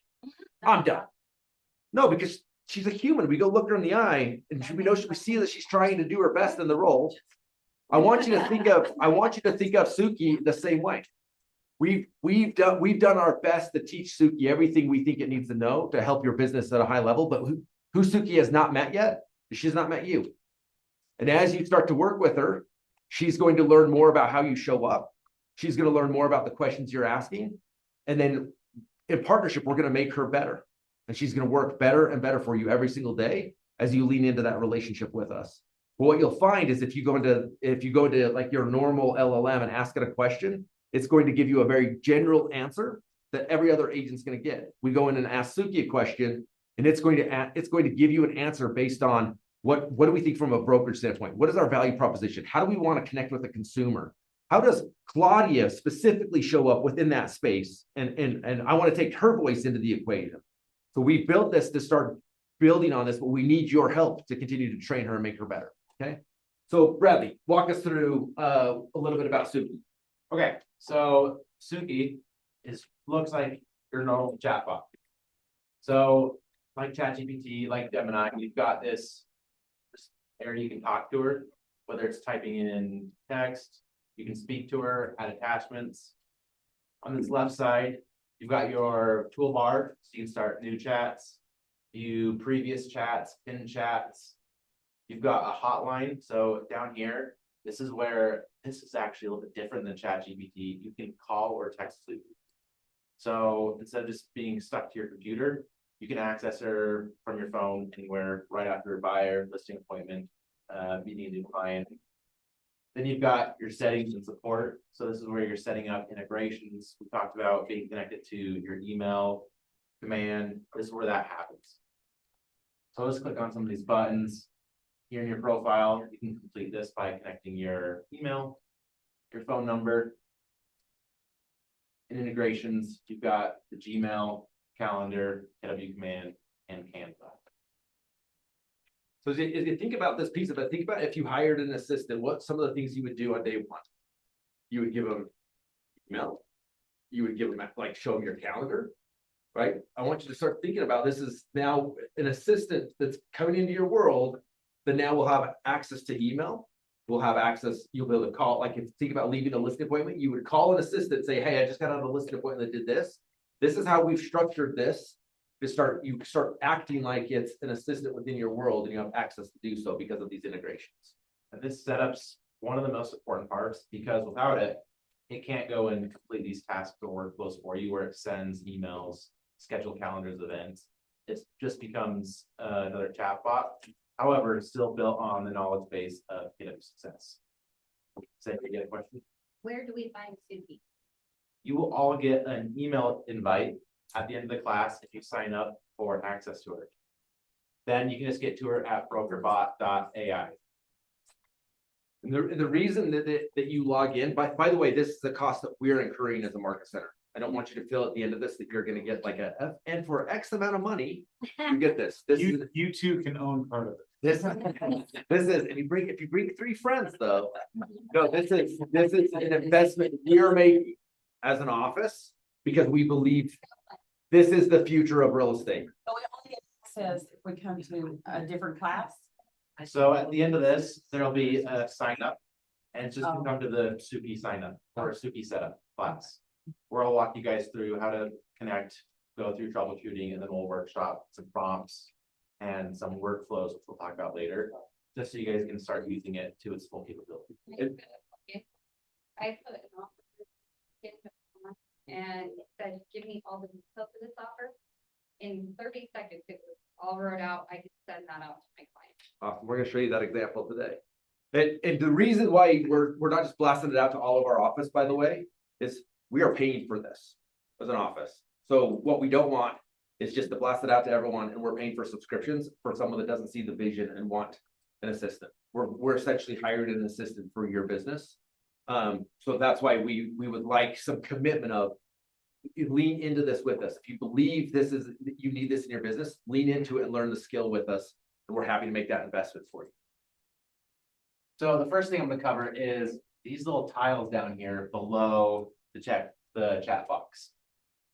I'm done. No, because she's a human. We go look her in the eye and we see that she's trying to do her best in the role. I want you to think of Suki the same way. We've done our best to teach Suki everything we think it needs to know to help your business at a high level. But who Suki has not met yet, she's not met you. And as you start to work with her, she's going to learn more about how you show up. She's going to learn more about the questions you're asking. And then in partnership, we're going to make her better. And she's going to work better and better for you every single day as you lean into that relationship with us. But what you'll find is if you go into like your normal LLM and ask it a question, it's going to give you a very general answer that every other agent's going to get. We go in and ask Suki a question, and it's going to give you an answer based on what do we think from a brokerage standpoint? What is our value proposition? How do we want to connect with the consumer? How does Claudia specifically show up within that space? And I want to take her voice into the equation. So we built this to start building on this, but we need your help to continue to train her and make her better. Okay. So Bradley, walk us through a little bit about Suki. Okay, so Suki looks like your normal chatbot. So like ChatGPT, like Gemini, you've got this area you can talk to her, whether it's typing in text, you can speak to her, add attachments. On this left side, you've got your toolbar, so you can start new chats, view previous chats, pin chats. You've got a hotline, so down here, this is actually a little bit different than ChatGPT. You can call or text Suki. So instead of just being stuck to your computer, you can access her from your phone anywhere right after a buyer, listing appointment, meeting a new client. Then you've got your settings and support. So this is where you're setting up integrations. We talked about being connected to your email, command. This is where that happens. So let's click on some of these buttons. Here in your profile, you can complete this by connecting your email, your phone number. In integrations, you've got the Gmail, calendar, KW Command, and Canva. So as you think about this piece of it, think about if you hired an assistant, what some of the things you would do on day one. You would give them email. You would give them, like, show them your calendar, right? I want you to start thinking about this is now an assistant that's coming into your world that now will have access to email. Will have access, you'll be able to call, like if you think about leaving a listing appointment, you would call an assistant, say, hey, I just got out of a listing appointment that did this. This is how we've structured this. You start acting like it's an assistant within your world and you have access to do so because of these integrations. And this setup's one of the most important parts, because without it, it can't go and complete these tasks or workflows for you where it sends emails, schedule calendars, events. It just becomes another chatbot. However, it's still built on the knowledge base of KW Success. Say, you get a question? Where do we find Suki? You will all get an email invite at the end of the class if you sign up for access to her. Then you can just get to her at brokerbot.ai. And the reason that you log in, by the way, this is the cost that we're incurring as a market center. I don't want you to feel at the end of this that you're gonna get like and for X amount of money, you get this. You too can own part of it. This is, and if you bring 3 friends though, no, this is an investment we're making as an office because we believe this is the future of real estate. But we only get access if we come to a different class. So at the end of this, there'll be a sign up. And it's just to come to the Suki sign up or Suki setup class. Where I'll walk you guys through how to connect, go through troubleshooting, and then we'll workshop some prompts and some workflows, which we'll talk about later, just so you guys can start using it to its full capability. I put an offer and said, give me all the details of this offer. In 30 seconds, it was all wrote out. I could send that out to my client. We're gonna show you that example today. And the reason why we're not just blasting it out to all of our office, by the way, is we are paying for this as an office. So what we don't want is just to blast it out to everyone and we're paying for subscriptions for someone that doesn't see the vision and want an assistant. We're essentially hired an assistant for your business. So that's why we would like some commitment of lean into this with us. If you believe you need this in your business, lean into it and learn the skill with us. And we're happy to make that investment for you. So the first thing I'm gonna cover is these little tiles down here below the chat box.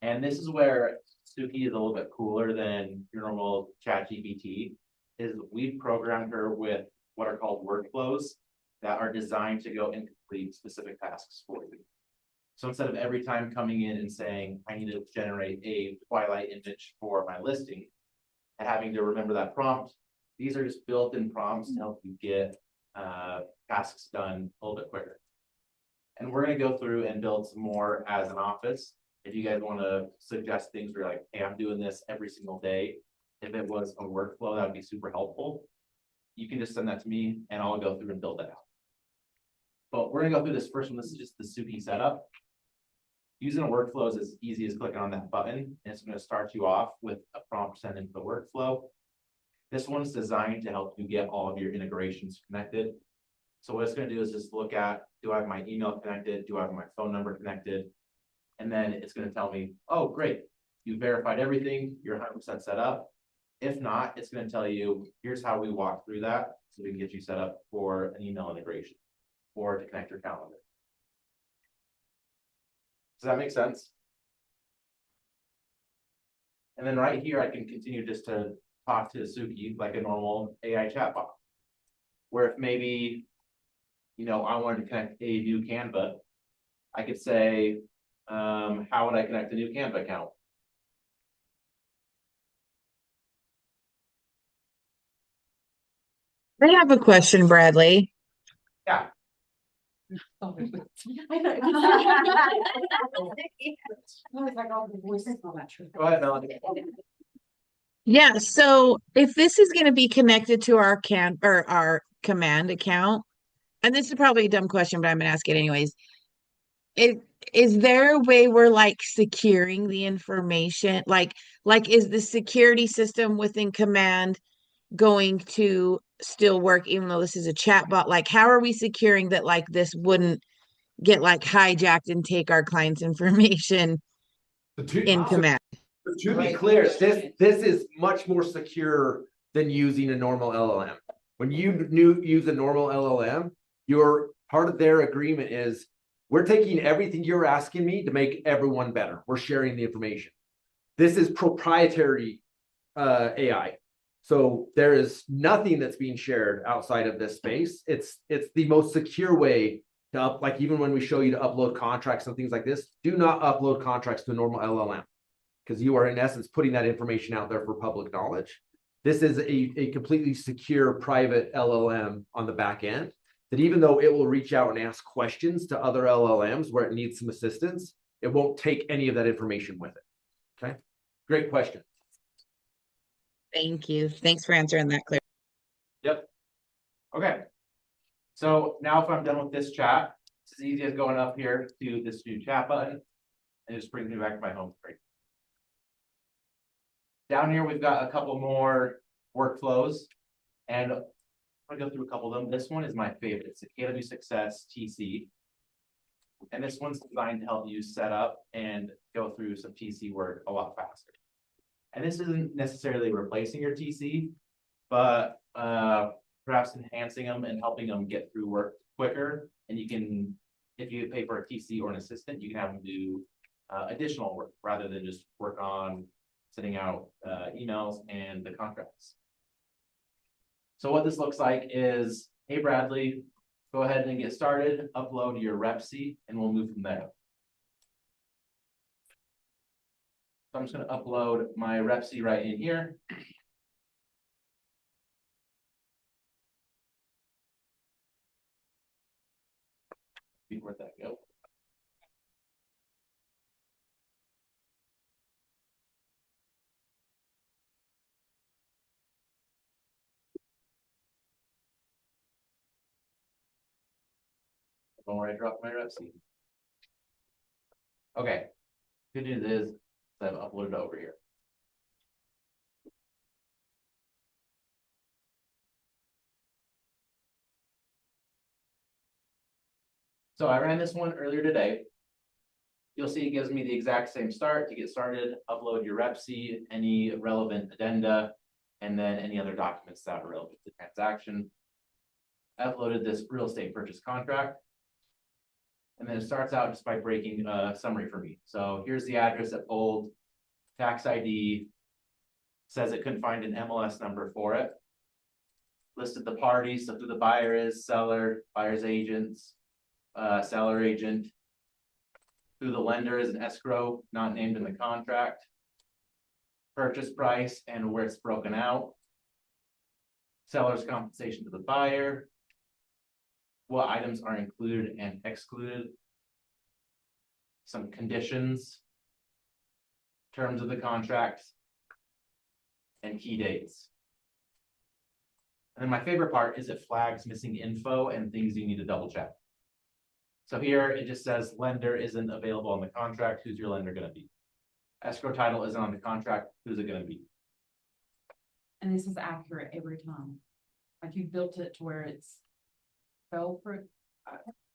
And this is where Suki is a little bit cooler than your normal ChatGPT, is we've programmed her with what are called workflows that are designed to go and complete specific tasks for you. So instead of every time coming in and saying, I need to generate a Twilight image for my listing and having to remember that prompt, these are just built-in prompts to help you get tasks done a little bit quicker. And we're gonna go through and build some more as an office. If you guys wanna suggest things where you're like, hey, I'm doing this every single day. If it was a workflow, that would be super helpful. You can just send that to me and I'll go through and build that out. But we're gonna go through this first one. This is just the Suki setup. Using a workflow is as easy as clicking on that button. And it's gonna start you off with a prompt sent into the workflow. This one's designed to help you get all of your integrations connected. So what it's gonna do is just look at, do I have my email connected? Do I have my phone number connected? And then it's gonna tell me, oh, great, you verified everything, you're 100% set up. If not, it's gonna tell you, here's how we walk through that, so we can get you set up for an email integration or to connect your calendar. Does that make sense? And then right here, I can continue just to talk to Suki like a normal AI chatbot. Where if maybe, I wanted to connect a new Canva, I could say, how would I connect a new Canva account? I have a question, Bradley. Yeah. Go ahead, Melanie. Yeah, so if this is going to be connected to our our command account, and this is probably a dumb question, but I'm going to ask it anyways. Is there a way we're like securing the information? Like is the security system within command going to still work even though this is a chat bot? Like, how are we securing that like this wouldn't get like hijacked and take our clients' information in command. To be clear, this is much more secure than using a normal LLM. When you use a normal LLM, your part of their agreement is we're taking everything you're asking me to make everyone better. We're sharing the information. This is proprietary AI. So there is nothing that's being shared outside of this space. It's the most secure way to like even when we show you to upload contracts and things like this, do not upload contracts to a normal LLM because you are in essence putting that information out there for public knowledge. This is a completely secure private LLM on the back end that even though it will reach out and ask questions to other LLMs where it needs some assistance, it won't take any of that information with it. Okay, great question. Thank you. Thanks for answering that, Claire. Yep. Okay. So now if I'm done with this chat, it's as easy as going up here to this new chat button and it just brings me back to my home screen. Down here, we've got a couple more workflows and I'll go through a couple of them. This one is my favorite. It's a KW Success TC. And this one's designed to help you set up and go through some TC work a lot faster. And this isn't necessarily replacing your TC, but perhaps enhancing them and helping them get through work quicker. And you can, if you pay for a TC or an assistant, you can have them do additional work rather than just work on sending out emails and the contracts. So what this looks like is, hey, Bradley, go ahead and get started, upload your RepC, and we'll move from there. So I'm just going to upload my RepC right in here. Where'd that go? Where I dropped my RepC. Okay. Good news is I've uploaded over here. So I ran this one earlier today. You'll see it gives me the exact same start. To get started, upload your RepC, any relevant addenda, and then any other documents that are relevant to the transaction. I uploaded this real estate purchase contract. And then it starts out just by breaking a summary for me. So here's the address it pulled, tax ID, says it couldn't find an MLS number for it. Listed the parties, so who the buyer is, seller, buyer's agents, seller agent, who the lender is, an escrow, not named in the contract, purchase price and where it's broken out, seller's compensation to the buyer, what items are included and excluded, some conditions, terms of the contract, and key dates. And then my favorite part is it flags missing info and things you need to double check. So here it just says lender isn't available on the contract. Who's your lender going to be? Escrow title isn't on the contract. Who's it going to be? And this is accurate every time. Like you built it to where it's fell for.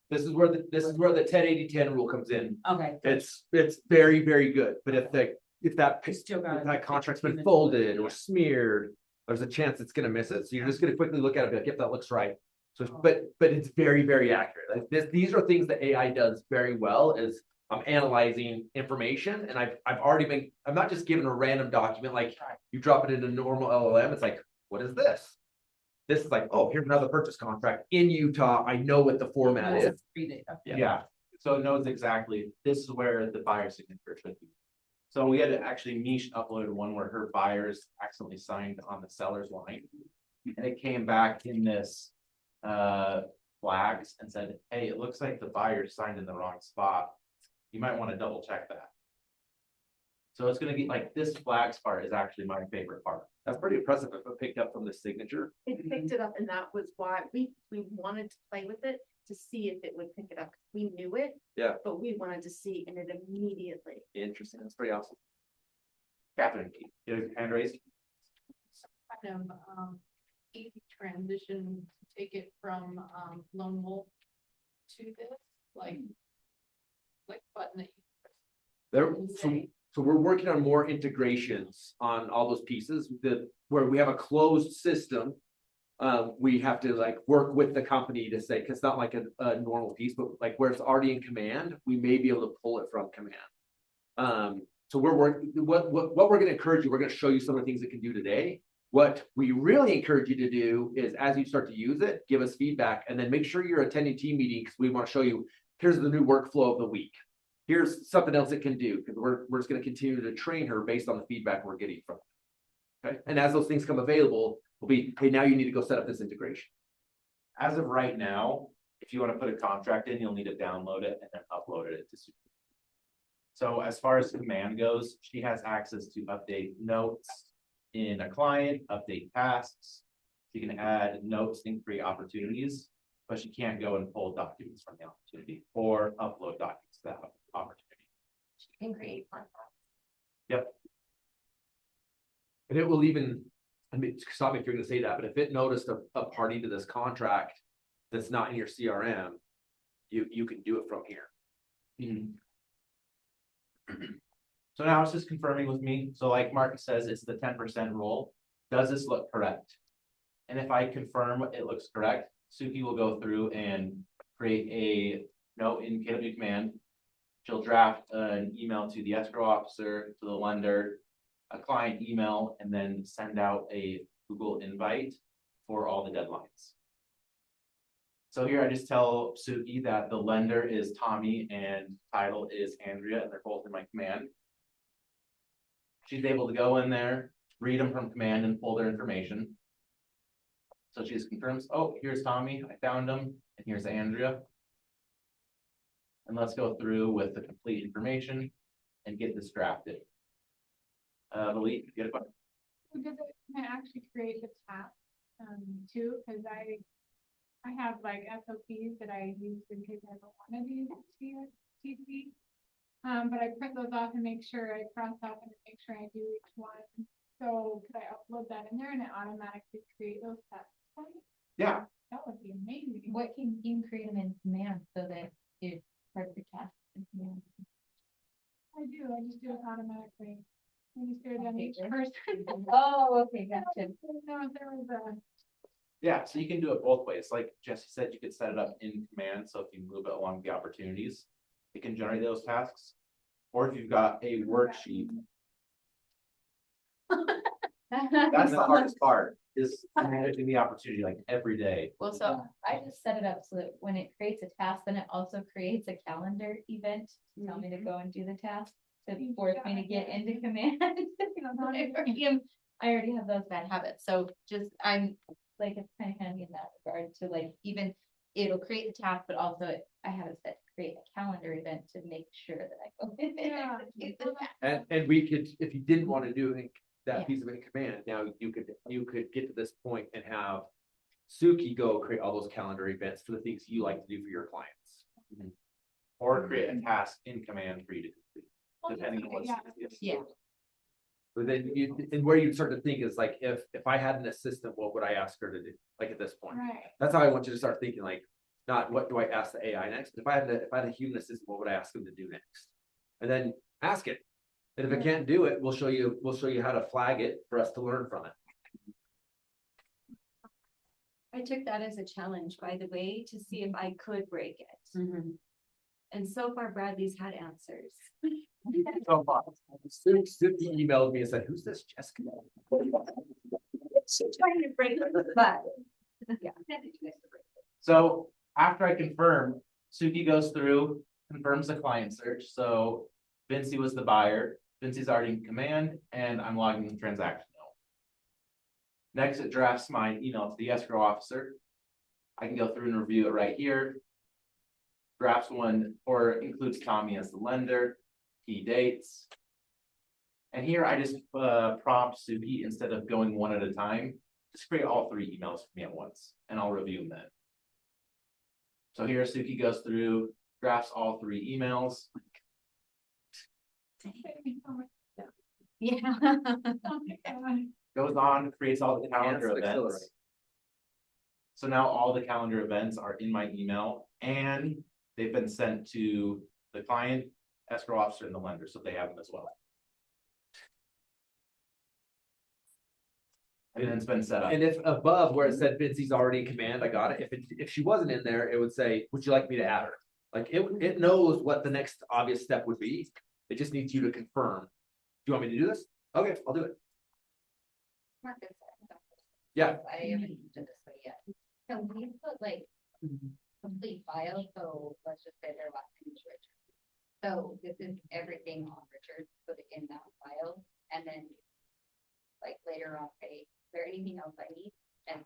This is where the 10-80-10 rule comes in. Okay. It's very, very good. But if that Still got that contract's been folded or smeared, there's a chance it's gonna miss it. So you're just gonna quickly look at it and be like, yep, that looks right. So but it's very, very accurate. Like these are things that AI does very well is I'm analyzing information and I've already been, I'm not just given a random document like you drop it into normal LLM, it's like, what is this? This is like, oh, here's another purchase contract in Utah. I know what the format is. Yeah. So it knows exactly this is where the buyer signature should be. So we had to actually Mish uploaded one where her buyers accidentally signed on the seller's line. And it came back in this flags and said, hey, it looks like the buyer signed in the wrong spot. You might want to double check that. So it's going to be like this flags part is actually my favorite part. That's pretty impressive if it picked up from the signature. It picked it up and that was why we wanted to play with it to see if it would pick it up. We knew it. Yeah. But we wanted to see and it immediately. Interesting. That's pretty awesome. Catherine, you have your hand raised? Kind of easy transition to take it from Lone Wolf to this. like button that There, so we're working on more integrations on all those pieces where we have a closed system. We have to like work with the company to say, 'cause it's not like a normal piece, but like where it's already in command, we may be able to pull it from command. So we're working, what we're gonna encourage you, we're gonna show you some of the things it can do today. What we really encourage you to do is as you start to use it, give us feedback and then make sure you're attending team meetings. We want to show you, here's the new workflow of the week. Here's something else it can do, because we're just gonna continue to train her based on the feedback we're getting from her. Okay, and as those things come available, we'll be, hey, now you need to go set up this integration. As of right now, if you want to put a contract in, you'll need to download it and then upload it to Suki. So as far as command goes, she has access to update notes in a client, update tasks. She can add notes and create opportunities, but she can't go and pull documents from the opportunity or upload documents to that opportunity. Can create content. Yep. And it will even, I mean, stop me if you're gonna say that, but if it noticed a party to this contract that's not in your CRM, you can do it from here. So now it's just confirming with me. So like Mark says, it's the 10% rule. Does this look correct? And if I confirm it looks correct, Suki will go through and create a note in KW Command. She'll draft an email to the escrow officer, to the lender, a client email, and then send out a Google invite for all the deadlines. So here I just tell Suki that the lender is Tommy and title is Andrea, and they're both in my command. She's able to go in there, read them from command and pull their information. So she just confirms, oh, here's Tommy, I found him, and here's Andrea. And let's go through with the complete information and get this drafted. Malik, you get a question? Does it can I actually create the task too? Because I have like SOPs that I use in case I ever want to do TC. But I print those off and make sure I cross out and make sure I do each one. So could I upload that in there and it automatically create those tasks for me? Yeah. That would be amazing. What can you create them in command so that it's part of your task in command? I do. I just do it automatically. I just do it on each person. Oh, okay, gotcha. No, there was a. Yeah, so you can do it both ways. Like Jesse said, you could set it up in command. So if you move it along the opportunities, it can generate those tasks. Or if you've got a worksheet, that's the hardest part, is managing the opportunity like every day. Well, so I just set it up so that when it creates a task, then it also creates a calendar event to tell me to go and do the task, to force me to get into command. I already have those bad habits, so just, I'm like, it's kind of handy in that regard to like, even it'll create the task, but also I have it set to create a calendar event to make sure that I go in there and do the task. And we could, if you didn't want to do that piece of it in command, now you could get to this point and have Suki go create all those calendar events for the things you like to do for your clients. Or create a task in command for you to complete, depending on what's easiest. Yeah. But then and where you start to think is like, if I had an assistant, what would I ask her to do? Like at this point, Right. that's how I want you to start thinking, like, not what do I ask the AI next, but if I had a human assistant, what would I ask them to do next? And then ask it. And if it can't do it, we'll show you how to flag it for us to learn from it. I took that as a challenge, by the way, to see if I could break it. And so far Bradley's had answers. So Suki emailed me and said, who's this Jessica? She's trying to break it, but yeah. So after I confirm, Suki goes through, confirms the client search. So Vinci was the buyer. Vinci's already in command, and I'm logging the transaction note. Next, it drafts my email to the escrow officer. I can go through and review it right here. Drafts one, or includes Tommy as the lender, key dates. And here I just prompt Suki, instead of going one at a time, just create all 3 emails for me at once, and I'll review them then. So here Suki goes through, drafts all 3 emails. Yeah. Goes on, creates all the calendar Yes, accelerate. events. So now all the calendar events are in my email, and they've been sent to the client, escrow officer, and the lender, so they have them as well. And then it's been set up. And if above where it said Bitsy already in command, I got it. If she wasn't in there, it would say, would you like me to add her? Like it knows what the next obvious step would be. It just needs you to confirm. Do you want me to do this? Okay, I'll do it. Marcus. Yeah. I haven't done this one yet. Can we put like complete files? So let's just say their last name is Richard. So this is everything on Richard, put it in that file, and then like later on, hey, is there anything else I need? And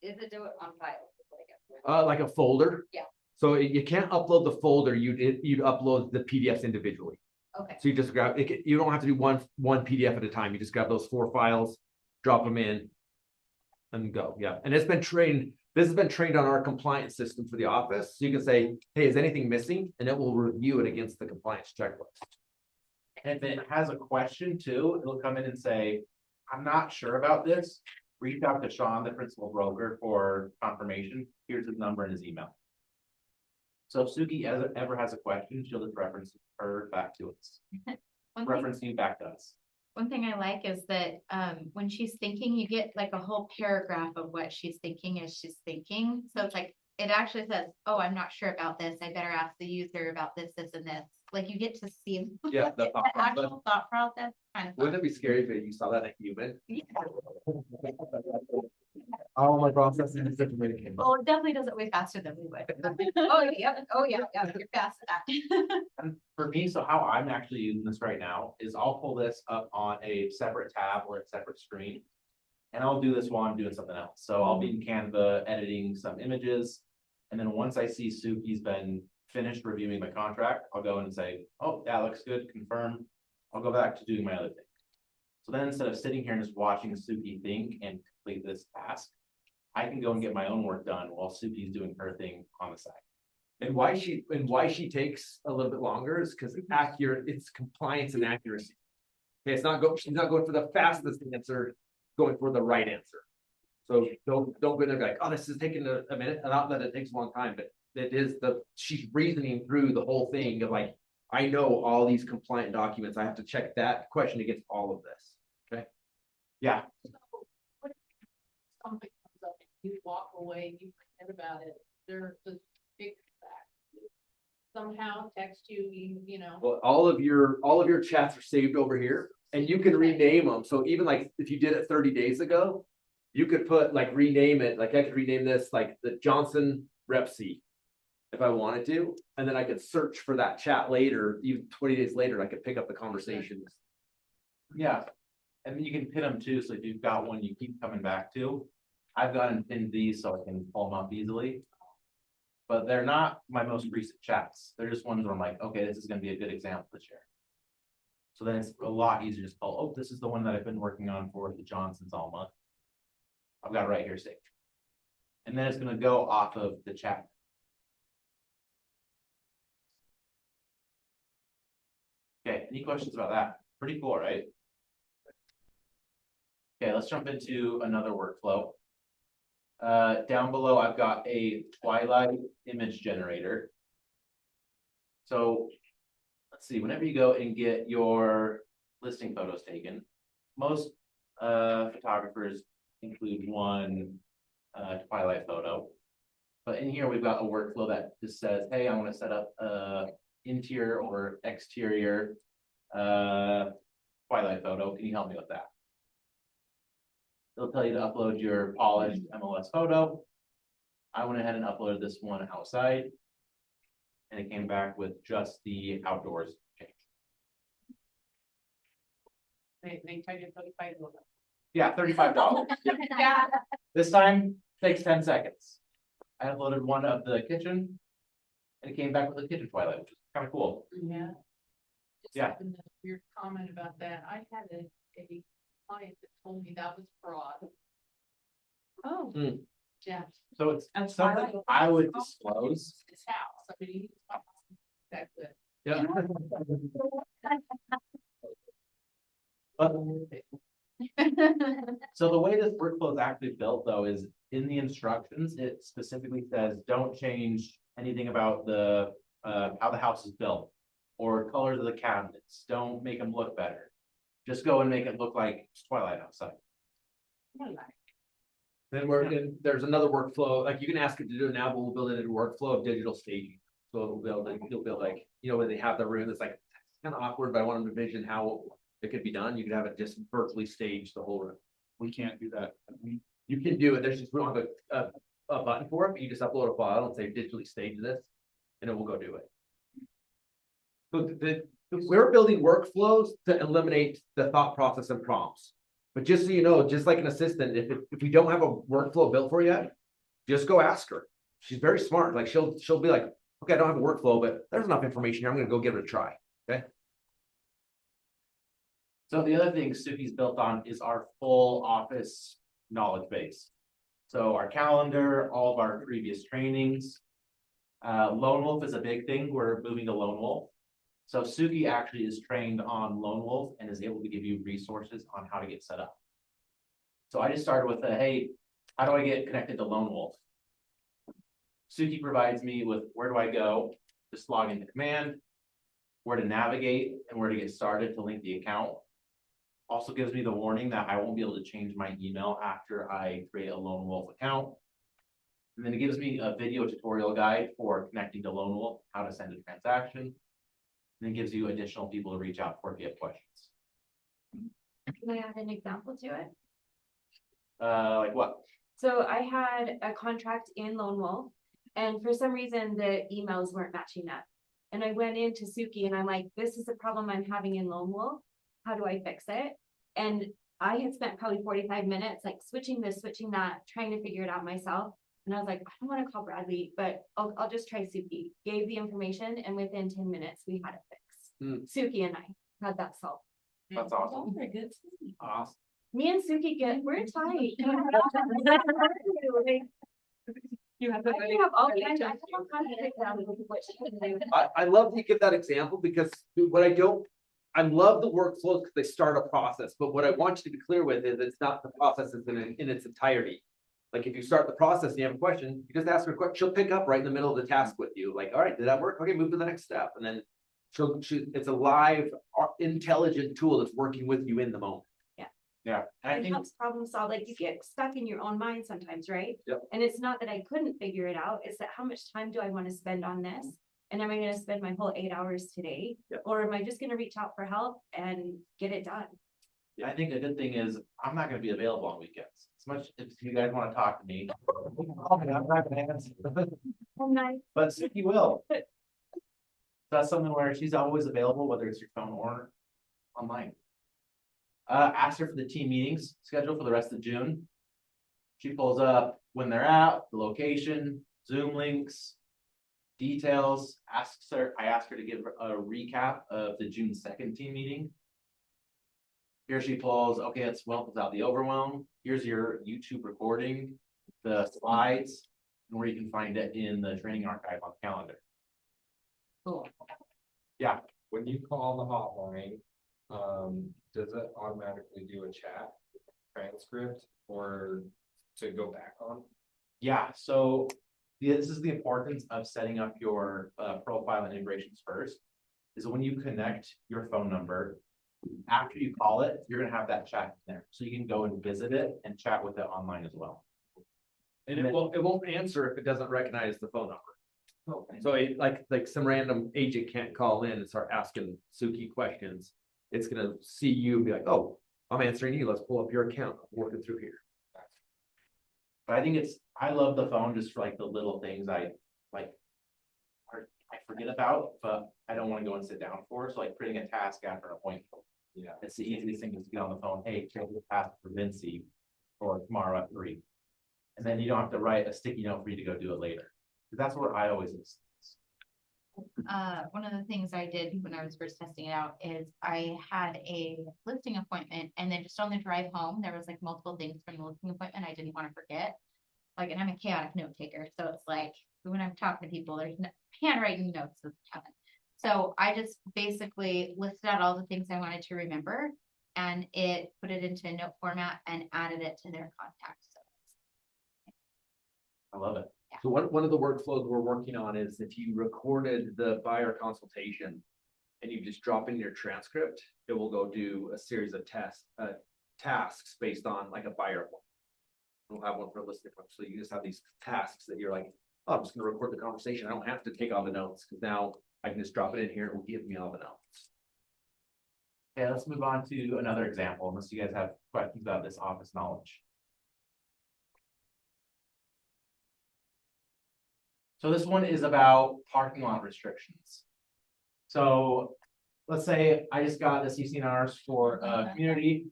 is it do it on file? Like a folder. Yeah. So you can't upload the folder. You'd upload the PDFs individually. Okay. So you just grab it. You don't have to do one PDF at a time. You just grab those 4 files, drop them in, and go. Yeah. And it's been trained. This has been trained on our compliance system for the office. So you can say, hey, is anything missing? And it will review it against the compliance checklist. And if it has a question too, it'll come in and say, I'm not sure about this. Reach out to Sean, the principal broker, for confirmation. Here's his number and his email. So if Suki ever has a question, she'll just reference her back to us. Reference you back to us. One thing I like is that when she's thinking, you get like a whole paragraph of what she's thinking as she's thinking. So it's like, it actually says, oh, I'm not sure about this. I better ask the user about this, this, and this. Like you get to see Yeah, the thought process. actual thought process. Kind of Wouldn't it be scary if you saw that in a human? Yeah. Oh, my processing is such a minute. Well, it definitely does it way faster than we would. Oh, yeah. Oh, yeah. Yeah. You're fast at that. And for me, so how I'm actually using this right now is I'll pull this up on a separate tab or a separate screen. And I'll do this while I'm doing something else. So I'll be in Canva editing some images. And then once I see Suki's been finished reviewing my contract, I'll go in and say, oh, that looks good, confirm. I'll go back to doing my other thing. So then instead of sitting here and just watching Suki think and complete this task, I can go and get my own work done while Suki's doing her thing on the side. And why she takes a little bit longer is because it's compliance and accuracy. Okay, she's not going for the fastest answer, going for the right answer. So don't go in there and be like, oh, this is taking a minute. Not that it takes a long time, but she's reasoning through the whole thing of like, I know all these compliant documents. I have to check that question against all of this. Okay. Yeah. What if something comes up and you walk away, you forget about it, there's a big fact. Somehow text you, you know. Well, all of your chats are saved over here, and you can rename them. So even like if you did it 30 days ago, you could put like rename it. Like I could rename this like the Johnson Rep C if I wanted to, and then I could search for that chat later. Even 20 days later, I could pick up the conversations. Yeah. And then you can pin them too. So if you've got one you keep coming back to, I've gotten pinned these so I can pull them up easily. But they're not my most recent chats. They're just ones where I'm like, okay, this is going to be a good example to share. So then it's a lot easier to just pull, oh, this is the one that I've been working on for the Johnsons all month. I've got it right here saved. And then it's going to go off of the chat. Okay, any questions about that? Pretty cool, right? Okay, let's jump into another workflow. Down below, I've got a Twilight image generator. So let's see, whenever you go and get your listing photos taken, most photographers include one Twilight photo. But in here, we've got a workflow that just says, hey, I want to set up interior or exterior Twilight photo. Can you help me with that? It'll tell you to upload your polished MLS photo. I went ahead and uploaded this one outside. And it came back with just the outdoors change. They tell you $35. Yeah, $35. Yeah. This time takes 10 seconds. I uploaded one of the kitchen. And it came back with a kitchen Twilight, which is kind of cool. Yeah. Yeah. Weird comment about that. I had a client that told me that was fraud. Oh. Mm. Yeah. So it's And something Twilight- I would disclose. His house. I mean, that's good. Yeah. So the way this workflow is actually built though is in the instructions, it specifically says, don't change anything about the how the house is built, or colors of the cabinets, don't make them look better. Just go and make it look like it's Twilight outside. Then there's another workflow, like you can ask it to do it now, but we'll build it into a workflow of digital staging. So you'll build like, you know, when they have the room, it's like kind of awkward, but I want them to envision how it could be done. You could have it just virtually stage the whole room. We can't do that. You can do it. There's just, we don't have a button for it, but you just upload a file and say digitally stage this, and it will go do it. So we're building workflows to eliminate the thought process and prompts. But just so you know, just like an assistant, if we don't have a workflow built for you yet, just go ask her. She's very smart. Like she'll be like, okay, I don't have a workflow, but there's enough information here. I'm gonna go give it a try. Okay. So the other thing Suki's built on is our full office knowledge base. So our calendar, all of our previous trainings. Lone Wolf is a big thing. We're moving to Lone Wolf. So Suki actually is trained on Lone Wolf and is able to give you resources on how to get set up. So I just started with hey, how do I get connected to Lone Wolf? Suki provides me with where do I go, just log into command, where to navigate and where to get started to link the account. Also gives me the warning that I won't be able to change my email after I create a Lone Wolf account. And then it gives me a video tutorial guide for connecting to Lone Wolf, how to send a transaction. And then gives you additional people to reach out for if you have questions. Can I add an example to it? Like what? So I had a contract in Lone Wolf, and for some reason the emails weren't matching up. And I went into Suki and I'm like, this is a problem I'm having in Lone Wolf. How do I fix it? And I had spent probably 45 minutes like switching this, switching that, trying to figure it out myself. And I was like, I don't want to call Bradley, but I'll just try Suki. Gave the information, and within 10 minutes we had it fixed. Suki and I had that solved. That's awesome. Very good. Awesome. Me and Suki we're tight. You have I can have all kinds of what she can do. I love to give that example because I love the workflows because they start a process, but what I want you to be clear with is it's not the process in its entirety. Like if you start the process and you have a question, you just ask her a question, she'll pick up right in the middle of the task with you. Like, all right, did that work? Okay, move to the next step. And then it's a live, intelligent tool that's working with you in the moment. Yeah. And it helps problem solve. Like you get stuck in your own mind sometimes, right? Yep. And it's not that I couldn't figure it out. It's that how much time do I want to spend on this? And am I going to spend my whole 8 hours today? Yep. Or am I just going to reach out for help and get it done? I think a good thing is I'm not gonna be available on weekends. As much as you guys wanna talk to me. I'm not gonna answer. But Suki will. That's something where she's always available, whether it's your phone or online. Ask her for the team meetings schedule for the rest of June. She pulls up when they're at, the location, Zoom links, details, I asked her to give a recap of the June 2nd team meeting. Here she pulls, okay, it's without the overwhelm. Here's your YouTube recording, the slides, and where you can find it in the training archive on the calendar. Cool. Yeah. When you call the hotline, does it automatically do a chat transcript or to go back on? Yeah, so this is the importance of setting up your profile and integrations first, is when you connect your phone number, after you call it, you're gonna have that chat in there. So you can go and visit it and chat with it online as well. And it won't answer if it doesn't recognize the phone number. So like some random agent can't call in and start asking Suki questions. It's gonna see you and be like, oh, I'm answering you. Let's pull up your account. I'm working through here. But I think I love the phone just for like the little things I forget about, but I don't want to go and sit down for. So like creating a task after an appointment. Yeah, it's the easiest thing is to get on the phone. Hey, create a task for Vinci for tomorrow at 3. And then you don't have to write a sticky note for you to go do it later. Because that's where I always miss. One of the things I did when I was first testing it out is I had a listing appointment, and then just on the drive home, there was like multiple things from the listing appointment I didn't want to forget. Like, and I'm a chaotic note taker, so it's like when I'm talking to people, there's no handwriting notes with Kevin. So I just basically listed out all the things I wanted to remember, and it put it into a note format and added it to their contacts. So I love it. Yeah. So one of the workflows we're working on is if you recorded the buyer consultation and you just drop in your transcript, it will go do a series of tasks based on like a buyer one. We'll have one for a listing one. So you just have these tasks that you're like, oh, I'm just gonna record the conversation. I don't have to take all the notes because now I can just drop it in here. It will give me all the notes. Okay, let's move on to another example, unless you guys have questions about this office knowledge. So this one is about parking lot restrictions. So let's say I just got this ECNRs for a community.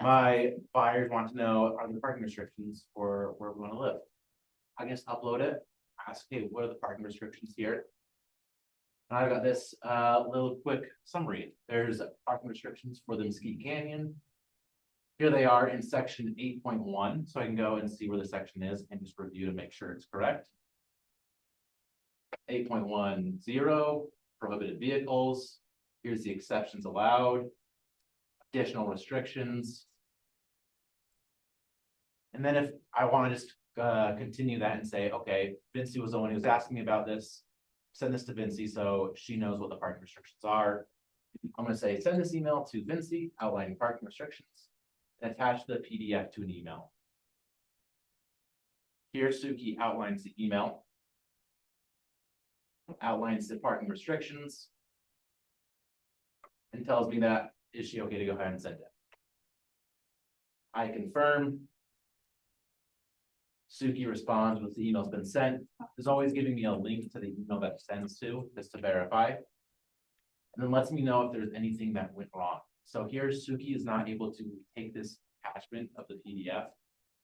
My buyers want to know, are the parking restrictions for where we want to live? I just upload it, ask, hey, what are the parking restrictions here? And I've got this little quick summary. There's parking restrictions for the Mesquite Canyon. Here they are in section 8.1, so I can go and see where the section is and just review to make sure it's correct. 8.10, prohibited vehicles. Here's the exceptions allowed. Additional restrictions. And then if I want to just continue that and say, okay, Vinci was the one who was asking me about this. Send this to Vinci so she knows what the parking restrictions are. I'm going to say, send this email to Vinci outlining parking restrictions and attach the PDF to an email. Here, Suki outlines the email, outlines the parking restrictions, and tells me that, is she okay to go ahead and send it? I confirm. Suki responds with the email's been sent. There's always giving me a link to the email that it sends to, just to verify. And then lets me know if there's anything that went wrong. So here, Suki is not able to take this attachment of the PDF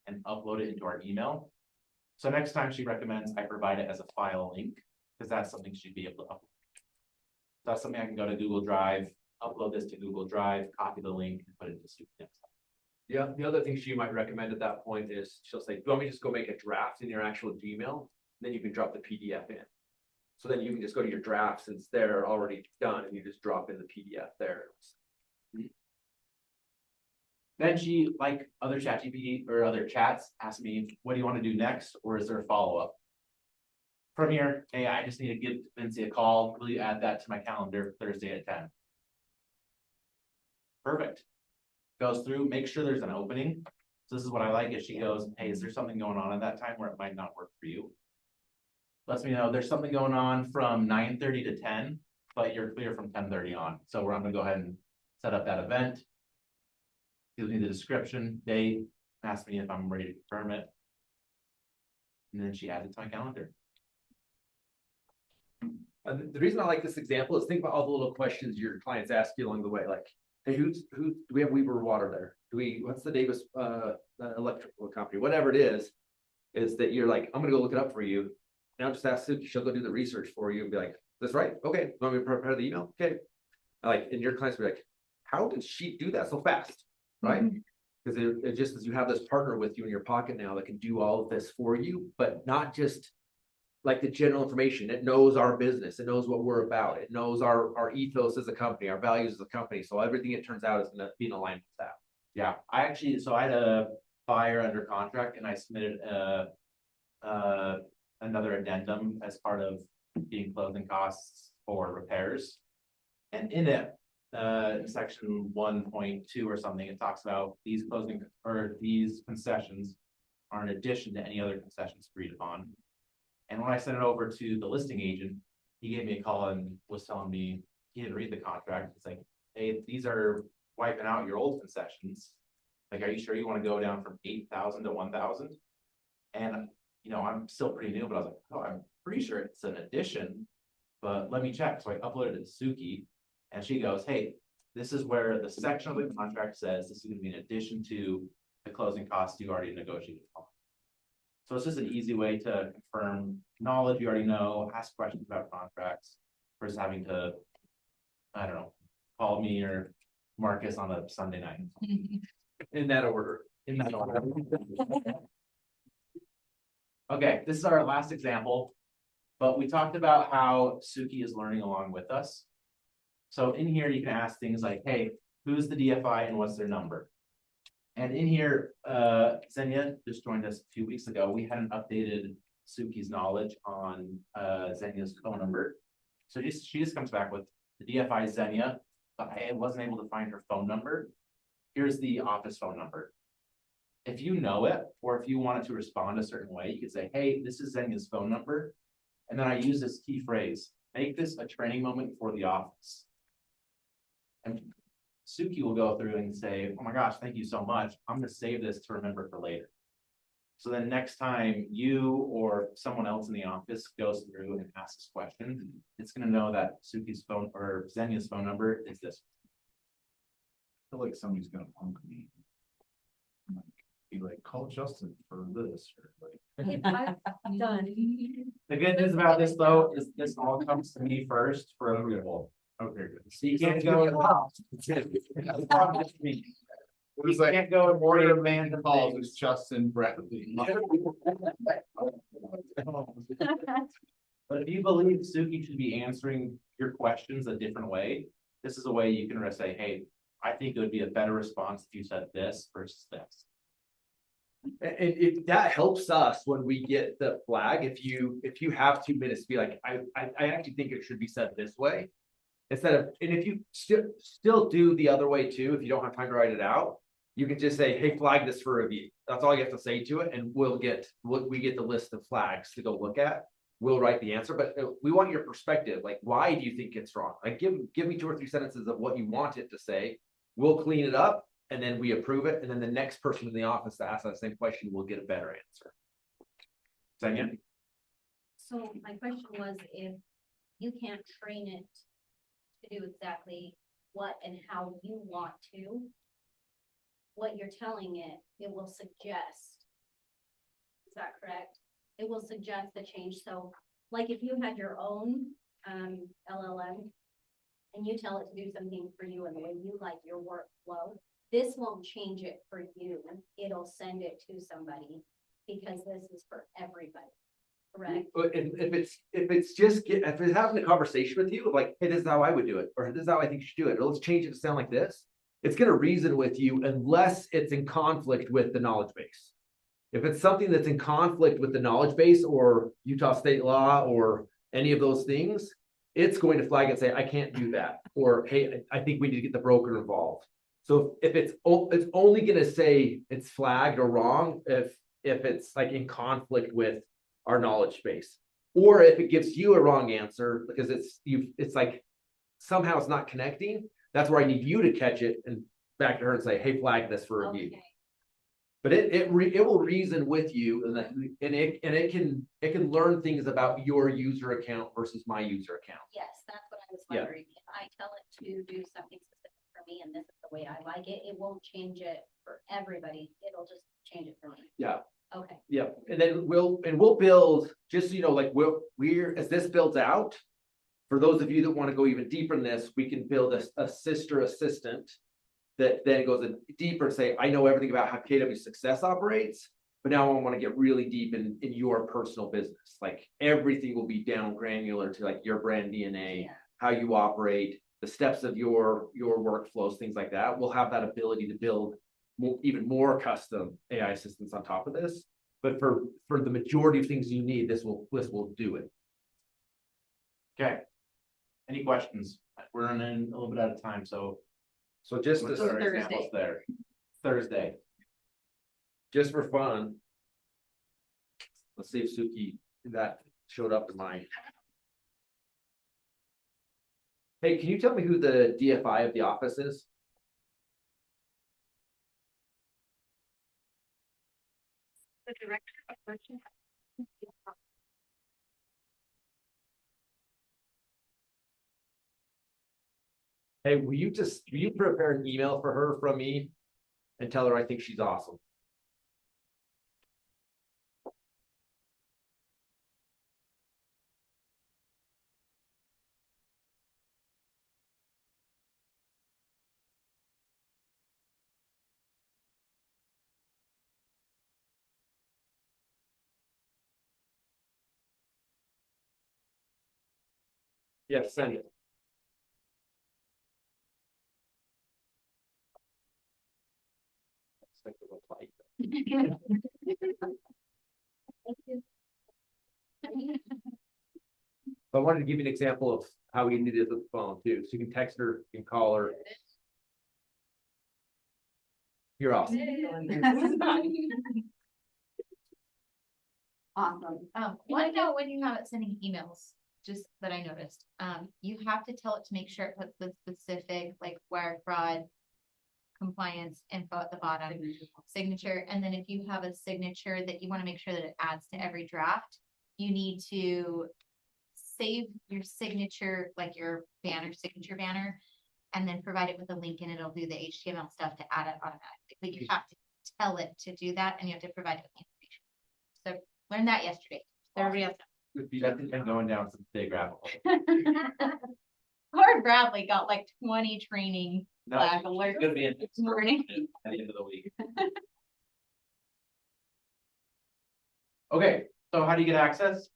and upload it into our email. So next time she recommends I provide it as a file link, because that's something she'd be able to upload. So that's something I can go to Google Drive, upload this to Google Drive, copy the link, and put it into Suki next time. Yeah, the other thing she might recommend at that point is she'll say, do you want me to just go make a draft in your actual Gmail? Then you can drop the PDF in. So then you can just go to your drafts and it's there already done and you just drop in the PDF there. Then she, like other ChatGPT or other chats, asked me, what do you want to do next? Or is there a follow-up? From here, hey, I just need to give Vinci a call. Will you add that to my calendar Thursday at 10? Perfect. Goes through, make sure there's an opening. So this is what I like is she goes, hey, is there something going on at that time where it might not work for you? Lets me know there's something going on from 9:30 to 10, but you're clear from 10:30 on. So I'm gonna go ahead and set up that event. Gives me the description, date, asks me if I'm ready to confirm it. And then she adds it to my calendar. The reason I like this example is think about all the little questions your clients ask you along the way, like, hey, who do we have Weber Water there? What's the Davis electrical company? Whatever it is that you're like, I'm gonna go look it up for you. Now just ask Suki, she'll go do the research for you and be like, that's right, okay, you want me to prepare the email? Okay. Like, and your clients will be like, how did she do that so fast? Right? Because it just as you have this partner with you in your pocket now that can do all of this for you, but not just like the general information. It knows our business. It knows what we're about. It knows our ethos as a company, our values as a company. So everything it turns out is going to be in alignment with that. Yeah, I had a buyer under contract and I submitted another addendum as part of being closing costs for repairs. And in it, section 1.2 or something, it talks about these concessions are in addition to any other concessions agreed upon. And when I sent it over to the listing agent, he gave me a call and was telling me he didn't read the contract. It's like, hey, these are wiping out your old concessions. Like, are you sure you want to go down from 8,000 to 1,000? And, you know, I'm still pretty new, but I was like, oh, I'm pretty sure it's an addition, but let me check. So I uploaded it to Suki and she goes, hey, this is where the section of the contract says this is going to be in addition to the closing costs you already negotiated on. So it's just an easy way to confirm knowledge you already know, ask questions about contracts versus having to, I don't know, call me or Marcus on a Sunday night. In that order. Okay, this is our last example, but we talked about how Suki is learning along with us. So in here, you can ask things like, hey, who's the DFI and what's their number? And in here, Xenia just joined us a few weeks ago. We had an updated Suki's knowledge on Xenia's phone number. So she just comes back with the DFI Xenia, but I wasn't able to find her phone number. Here's the office phone number. If you know it, or if you wanted to respond a certain way, you could say, hey, this is Xenia's phone number. And then I use this key phrase, make this a training moment for the office. And Suki will go through and say, oh my gosh, thank you so much. I'm gonna save this to remember for later. So then next time you or someone else in the office goes through and asks this question, it's gonna know that Suki's phone or Xenia's phone number is this. I feel like somebody's gonna punk me. Like, be like, call Justin for this, or like. I'm done. The good news about this though, is this all comes to me first for approval. Okay, good. So you can't go. It was You like, can't go and worry order a man to calls things. is Justin Bradley. But if you believe Suki should be answering your questions a different way, this is a way you can say, hey, I think it would be a better response if you said this versus this. And that helps us when we get the flag. If you have 2 minutes to be like, I actually think it should be said this way. Instead of, and if you still do the other way too, if you don't have time to write it out, you can just say, hey, flag this for review. That's all you have to say to it, and we get the list of flags to go look at. We'll write the answer, but we want your perspective. Like, why do you think it's wrong? Like, give me 2 or 3 sentences of what you want it to say. We'll clean it up, and then we approve it, and then the next person in the office that asks that same question will get a better answer. Xenia? So my question was, if you can't train it to do exactly what and how you want to, what you're telling it, it will suggest. Is that correct? It will suggest the change. So like if you had your own LLM and you tell it to do something for you and the way you like your workflow, this won't change it for you. It'll send it to somebody because this is for everybody. Correct. If it's having a conversation with you, like, hey, this is how I would do it, or this is how I think you should do it, or let's change it to sound like this, it's going to reason with you unless it's in conflict with the knowledge base. If it's something that's in conflict with the knowledge base or Utah state law or any of those things, it's going to flag and say, I can't do that. Or, hey, I think we need to get the broker involved. So if it's only going to say it's flagged or wrong if it's like in conflict with our knowledge base, or if it gives you a wrong answer because it's like somehow it's not connecting. That's where I need you to catch it and back to her and say, hey, flag this for review. Okay. But it will reason with you, and it can learn things about your user account versus my user account. Yes, that's what I was Yeah. wondering. If I tell it to do something specific for me and this is the way I like it, it won't change it for everybody. It'll just change it for me. Yeah. Okay. Yeah, and then we'll build, just so you know, like we're as this builds out, for those of you that want to go even deeper in this, we can build a sister assistant that then goes in deeper and say, I know everything about how KW Success operates, but now I want to get really deep in your personal business. Like everything will be down granular to like your brand DNA, how you operate, the steps of your workflows, things like that. We'll have that ability to build even more custom AI assistants on top of this. But for the majority of things you need, this will do it. Okay. Any questions? We're running a little bit out of time, so just what's to our examples there? Thursday. Just for fun. Let's see if Suki that showed up in mine. Hey, can you tell me who the DFI of the office is? The director of merchant. Hey, will you prepare an email for her from me and tell her I think she's awesome? Yeah, send it. I wanted to give you an example of how easy it is with the phone too. So you can text her, you can call her. You're awesome. Awesome. One note when you have it sending emails, just that I noticed, you have to tell it to make sure it puts the specific like wire fraud compliance info at the bottom, signature, and then if you have a signature that you want to make sure that it adds to every draft, you need to save your signature, like your banner, signature banner, and then provide it with a link and it'll do the HTML stuff to add it automatically. But you have to tell it to do that and you have to provide it with information. So learned that yesterday. So everybody else That's been going down some big rabbit hole. Poor Bradley got like 20 training No, flag she's alerts gonna be in this morning. at the end of the week. Okay, so how do you get access?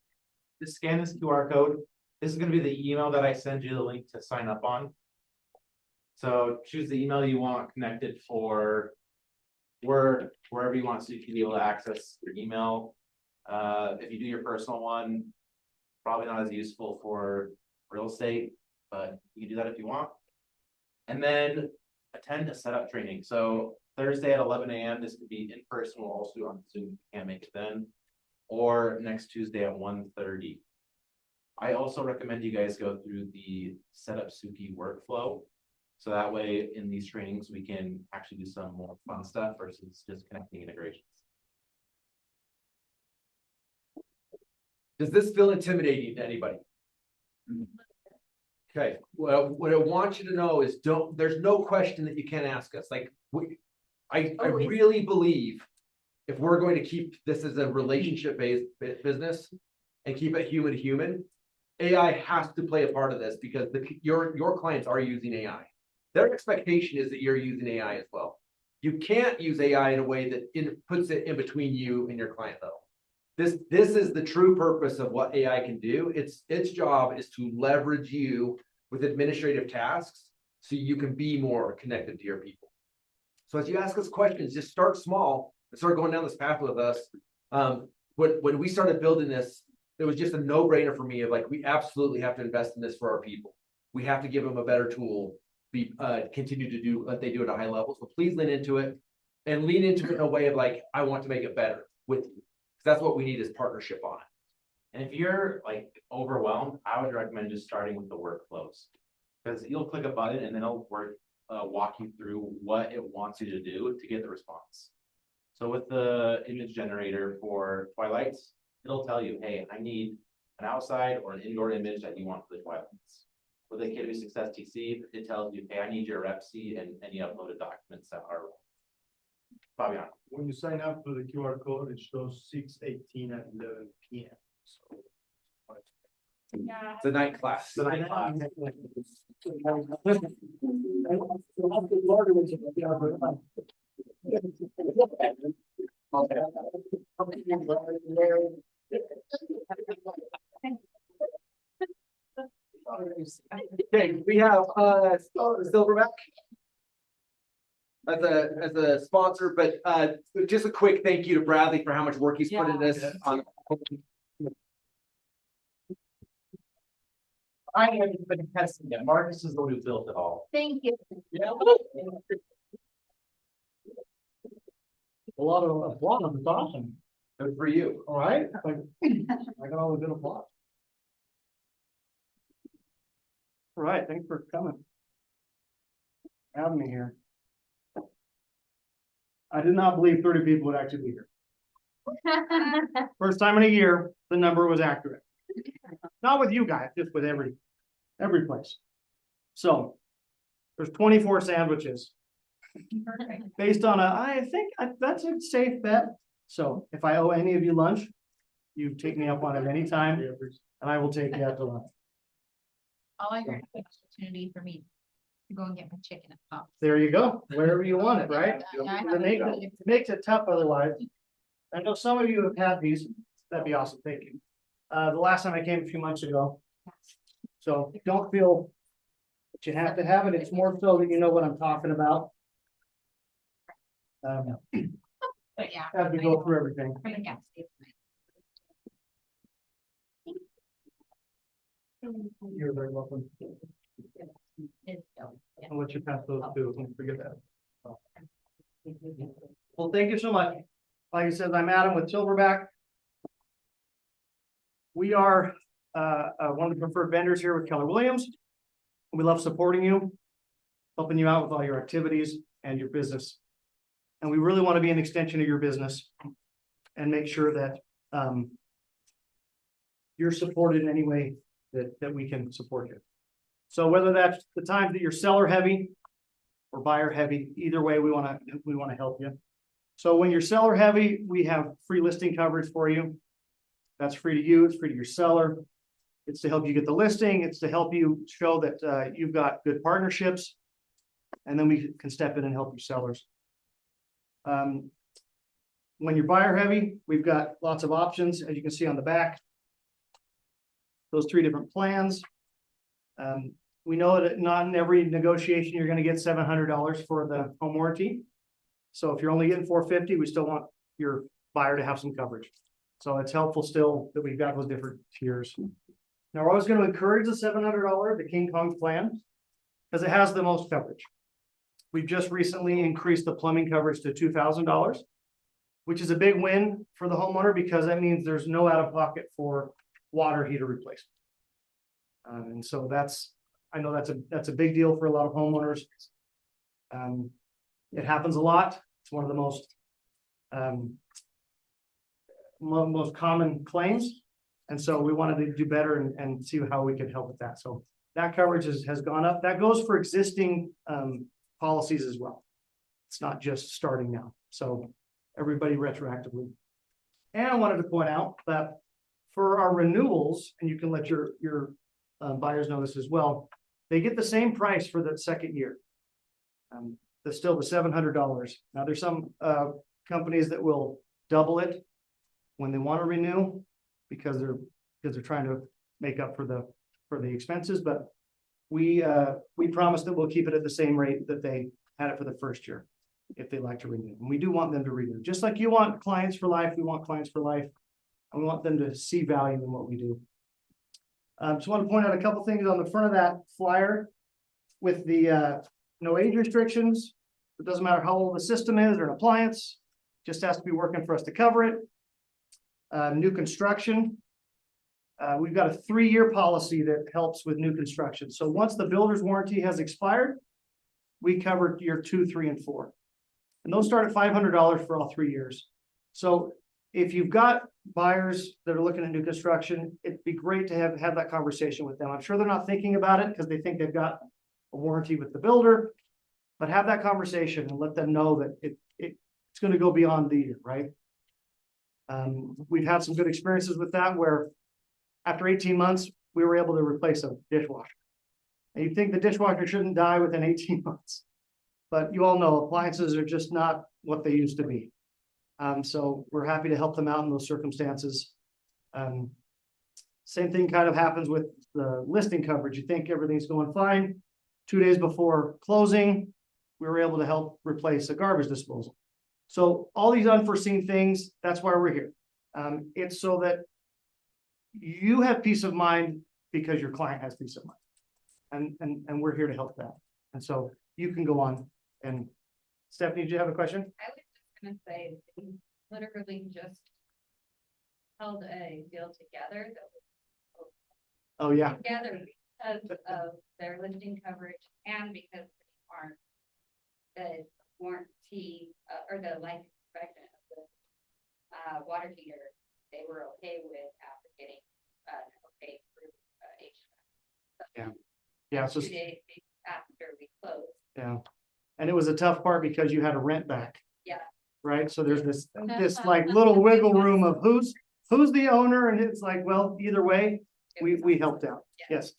Just scan this QR code. This is gonna be the email that I send you the link to sign up on. So choose the email you want connected for Word, wherever you want, so you can be able to access your email. If you do your personal one, probably not as useful for real estate, but you can do that if you want. And then attend a setup training. So Thursday at 11 a.m. This could be in person, we'll also do on Zoom, if you can't make it then. Or next Tuesday at 1:30. I also recommend you guys go through the setup Suki workflow. So that way in these trainings, we can actually do some more fun stuff versus just connecting integrations. Does this feel intimidating to anybody? Okay, well, what I want you to know is there's no question that you can't ask us. Like, I really believe if we're going to keep this as a relationship-based business and keep it human to human, AI has to play a part of this because your clients are using AI. Their expectation is that you're using AI as well. You can't use AI in a way that puts it in between you and your client though. This is the true purpose of what AI can do. Its job is to leverage you with administrative tasks so you can be more connected to your people. So as you ask us questions, just start small and start going down this path with us. When we started building this, it was just a no-brainer for me of like, we absolutely have to invest in this for our people. We have to give them a better tool, continue to do what they do at a high level. So please lean into it and lean into it in a way of like, I want to make it better with you. That's what we need is partnership on it. And if you're like overwhelmed, I would recommend just starting with the workflows. Because you'll click a button and then it'll walk you through what it wants you to do to get the response. So with the image generator for Twilights, it'll tell you, hey, I need an outside or an indoor image that you want for the Twilights. With the KW Success TC, it tells you, hey, I need your rep sheet and any uploaded documents that are Fabian. When you sign up for the QR code, it shows 6:18 at 11 p.m. So. Yeah. It's a night class. It's a night class. Okay, we have Silverback as a sponsor, but just a quick thank you to Bradley for how much work he's put in this. I haven't been testing it. Marcus is the one who built it all. Thank you. Yeah. A lot of applause, it's awesome. Good for you. All right, I got all the good applause. All right, thanks for coming. Having me here. I did not believe 30 people would actually be here. First time in a year, the number was accurate. Not with you guys, just with every place. So there's 24 sandwiches. Based on I think that's a safe bet. So if I owe any of you lunch, you take me up on it anytime and I will take you out to lunch. All I heard was opportunity for me to go and get my chicken at Pops. There you go, wherever you want it, right? Yeah, I It makes it tough otherwise. I know some of you have had these. That'd be awesome. Thank you. The last time I came a few months ago. So don't feel that you have to have it. It's more so that you know what I'm talking about. But yeah. Have to go through everything. From the gas station. You're very welcome. I'll let you pass those too, don't forget that. Well, thank you so much. Like I said, I'm Adam with Silverback. We are one of the preferred vendors here with Keller Williams. We love supporting you, helping you out with all your activities and your business. And we really want to be an extension of your business and make sure that you're supported in any way that we can support you. So whether that's the times that you're seller heavy or buyer heavy, either way, we want to help you. So when you're seller heavy, we have free listing coverage for you. That's free to you, it's free to your seller. It's to help you get the listing, it's to help you show that you've got good partnerships. And then we can step in and help your sellers. When you're buyer heavy, we've got lots of options, as you can see on the back. Those 3 different plans. We know that not in every negotiation, you're gonna get $700 for the home warranty. So if you're only getting $450, we still want your buyer to have some coverage. So it's helpful still that we've got those different tiers. Now, we're always gonna encourage the $700, the King Kong plan, because it has the most coverage. We've just recently increased the plumbing coverage to $2,000, which is a big win for the homeowner because that means there's no out of pocket for water heater replacement. And so I know that's a big deal for a lot of homeowners. It happens a lot. It's one of the most common claims. And so we wanted to do better and see how we could help with that. So that coverage has gone up. That goes for existing policies as well. It's not just starting now. So everybody retroactively. And I wanted to point out that for our renewals, and you can let your buyers know this as well, they get the same price for the second year. There's still the $700. Now there's some companies that will double it when they want to renew because they're trying to make up for the expenses, but we promise that we'll keep it at the same rate that they had it for the first year if they like to renew. And we do want them to renew. Just like you want clients for life, we want clients for life. And we want them to see value in what we do. Just want to point out a couple things on the front of that flyer with the no age restrictions. It doesn't matter how old the system is or an appliance, just has to be working for us to cover it. New construction. We've got a 3-year policy that helps with new construction. So once the builder's warranty has expired, we cover year 2, 3, and 4. And those start at $500 for all 3 years. So if you've got buyers that are looking at new construction, it'd be great to have that conversation with them. I'm sure they're not thinking about it because they think they've got a warranty with the builder, but have that conversation and let them know that it's going to go beyond the year, right? We've had some good experiences with that where after 18 months, we were able to replace a dishwasher. And you'd think the dishwasher shouldn't die within 18 months, but you all know appliances are just not what they used to be. So we're happy to help them out in those circumstances. Same thing kind of happens with the listing coverage. You think everything's going fine. 2 days before closing, we were able to help replace a garbage disposal. So all these unforeseen things, that's why we're here. It's so that you have peace of mind because your client has peace of mind. And we're here to help that. And so you can go on. And Stephanie, did you have a question? I was just gonna say, we literally just held a deal together that was Oh, yeah. together because of their listing coverage and because the warranty or the life inspection of the water heater, they were okay with after getting okay through HVAC. Yeah. Yeah. So 2 days after we closed. yeah. And it was a tough part because you had a rent back. Yeah. Right. So there's this like little wiggle room of who's the owner, and it's like, well, either way, we helped out. Yes.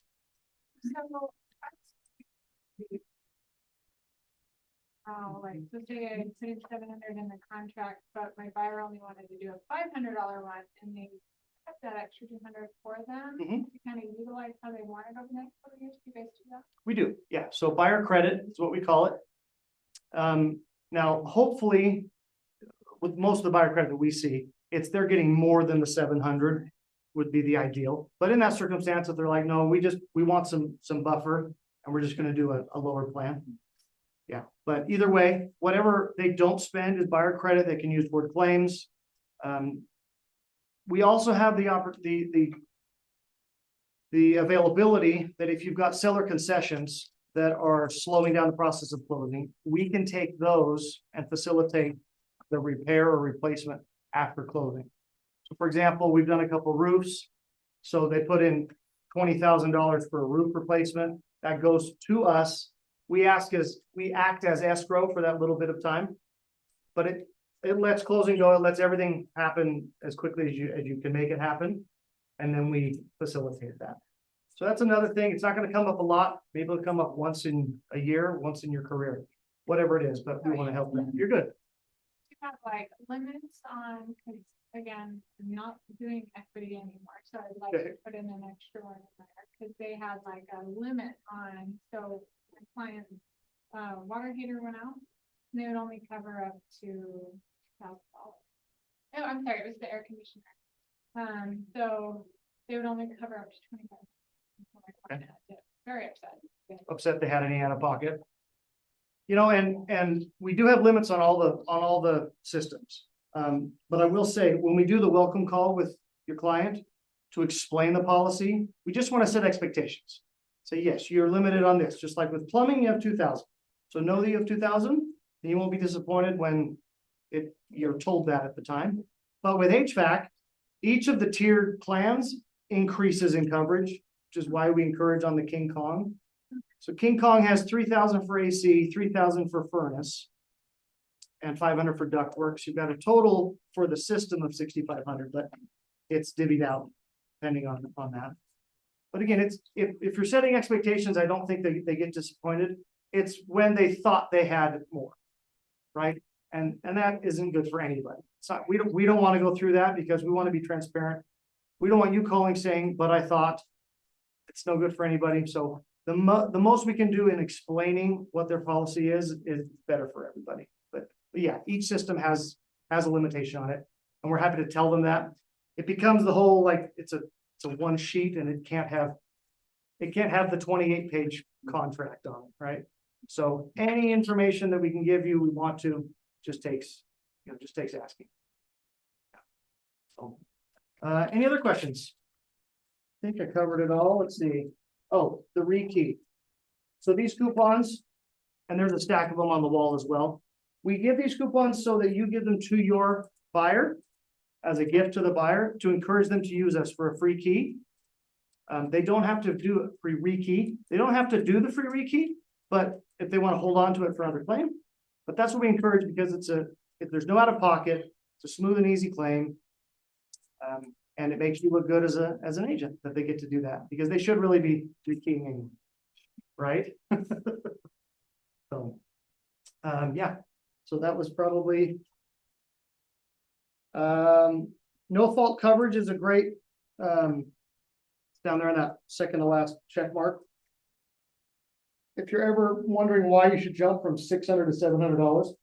Oh, like, so say I put in 700 in the contract, but my buyer only wanted to do a $500 one, and they kept that extra 200 for them to kind of utilize how they want it over the next couple of years. Do you guys do that? We do. Yeah. So buyer credit is what we call it. Now, hopefully, with most of the buyer credit that we see, they're getting more than the 700 would be the ideal. But in that circumstance, if they're like, no, we want some buffer and we're just gonna do a lower plan. Yeah, but either way, whatever they don't spend is buyer credit they can use toward claims. We also have the availability that if you've got seller concessions that are slowing down the process of closing, we can take those and facilitate the repair or replacement after closing. So for example, we've done a couple roofs. So they put in $20,000 for a roof replacement. That goes to us. We act as escrow for that little bit of time. But it lets closing go, it lets everything happen as quickly as you can make it happen. And then we facilitate that. So that's another thing. It's not going to come up a lot. Maybe it'll come up once in a year, once in your career, whatever it is, but we want to help them. You're good. You have like limits on, because again, I'm not doing equity anymore, so I'd like to put in an extra one in there, because they had like a limit on, so my client's water heater went out, and they would only cover up to $1,000. Oh, I'm sorry, it was the air conditioner. So they would only cover up to 25. Very upset. Upset they had any out of pocket. You know, and we do have limits on all the systems. But I will say, when we do the welcome call with your client to explain the policy, we just want to set expectations. Say, yes, you're limited on this. Just like with plumbing, you have 2,000. So know that you have 2,000, and you won't be disappointed when you're told that at the time. But with HVAC, each of the tiered plans increases in coverage, which is why we encourage on the King Kong. So King Kong has 3,000 for AC, 3,000 for furnace, and 500 for ductwork. You've got a total for the system of 6,500, but it's divvied out depending on that. But again, it's if you're setting expectations, I don't think they get disappointed. It's when they thought they had more, right? And that isn't good for anybody. It's not, we don't want to go through that because we want to be transparent. We don't want you calling saying, but I thought. It's no good for anybody. So the most we can do in explaining what their policy is better for everybody. But yeah, each system has a limitation on it, and we're happy to tell them that. It becomes the whole, like, it's a one sheet, and it can't have the 28-page contract on it, right? So any information that we can give you, we want to, just takes asking. So, any other questions? I think I covered it all. Let's see. Oh, the rekey. So these coupons, and there's a stack of them on the wall as well. We give these coupons so that you give them to your buyer as a gift to the buyer to encourage them to use us for a free key. They don't have to do a free rekey. They don't have to do the free rekey, but if they want to hold on to it for another claim. But that's what we encourage, because if there's no out of pocket, it's a smooth and easy claim. And it makes you look good as an agent that they get to do that, because they should really be keying in, right? So, yeah. So that was probably no fault coverage is a great. It's down there in that second to last check mark. If you're ever wondering why you should jump from $600 to $700,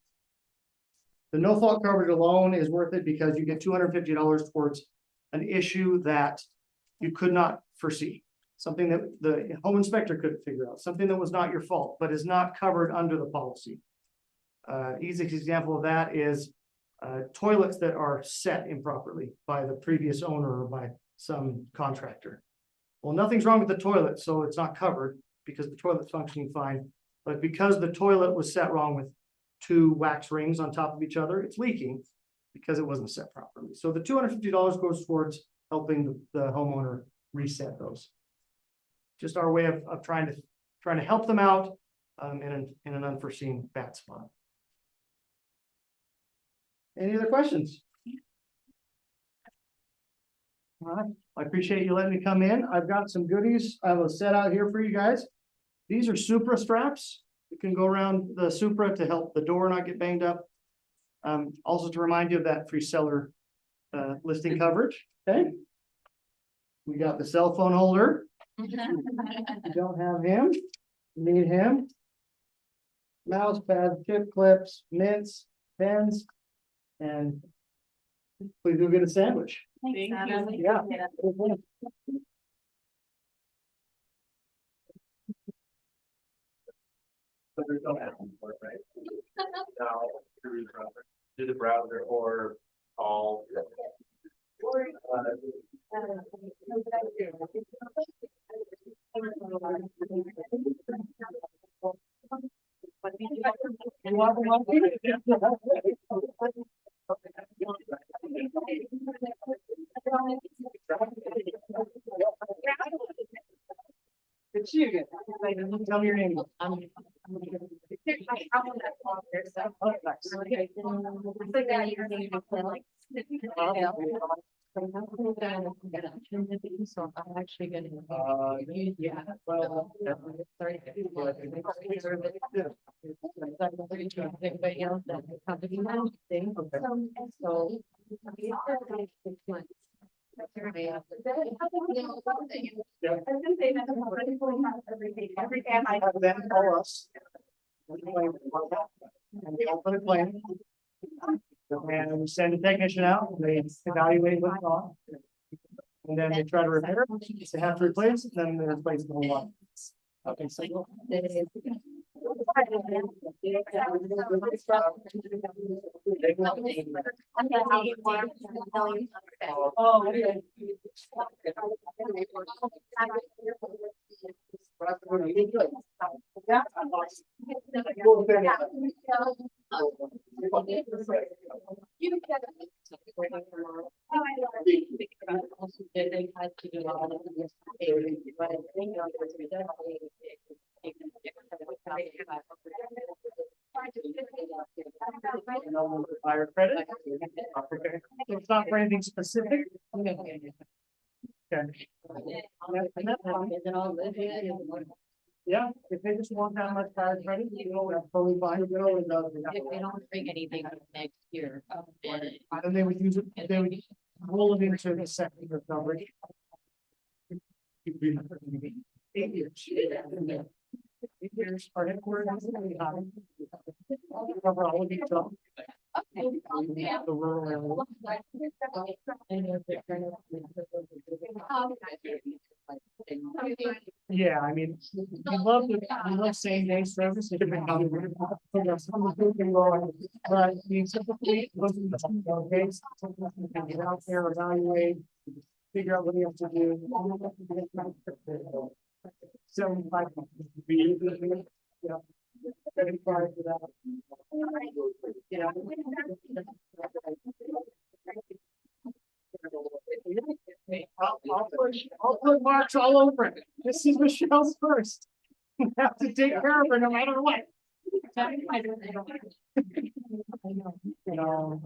the no fault coverage alone is worth it, because you get $250 towards an issue that you could not foresee, something that the home inspector couldn't figure out, something that was not your fault, but is not covered under the policy. Easy example of that is toilets that are set improperly by the previous owner or by some contractor. Well, nothing's wrong with the toilet, so it's not covered because the toilet's functioning fine. But because the toilet was set wrong with 2 wax rings on top of each other, it's leaking because it wasn't set properly. So the $250 goes towards helping the homeowner reset those. Just our way of trying to help them out in an unforeseen bad spot. Any other questions? All right, I appreciate you letting me come in. I've got some goodies I will set out here for you guys. These are Supra straps. You can go around the Supra to help the door not get banged up. Also to remind you of that free seller listing coverage. Okay. We got the cell phone holder. You don't have him. You need him. Mouse pads, chip clips, mints, pens, and Please do get a sandwich. Thanks, Adam. Yeah. Do the browser or call. It's you again. Tell me your name. So I'm actually gonna. Yeah, well. Everybody else that the company now thing. So. 6 months. Then call us. And we'll put a plan. And we send a technician out, and they evaluate what's wrong. And then they try to repair it, if they have to replace, it, then they replace the whole lot. Okay, so. Oh, okay. Fire credit. Okay. It's not for anything specific. Okay. Yeah, if they just want that much fire credit, you know, that's totally fine. You know, and, If they don't bring anything next year. then they would use it, they would roll it into the second year coverage. 8 years. 8 years, our headquarters. Cover all of each other. The rural area. Yeah, I mean, we love same day service. But we typically look at the days, get out there, evaluate, figure out what you have to do. 75. Yeah. 35 for that. Yeah. I'll put marks all over it. This is Michelle's first. You have to take care of her no matter what. You know,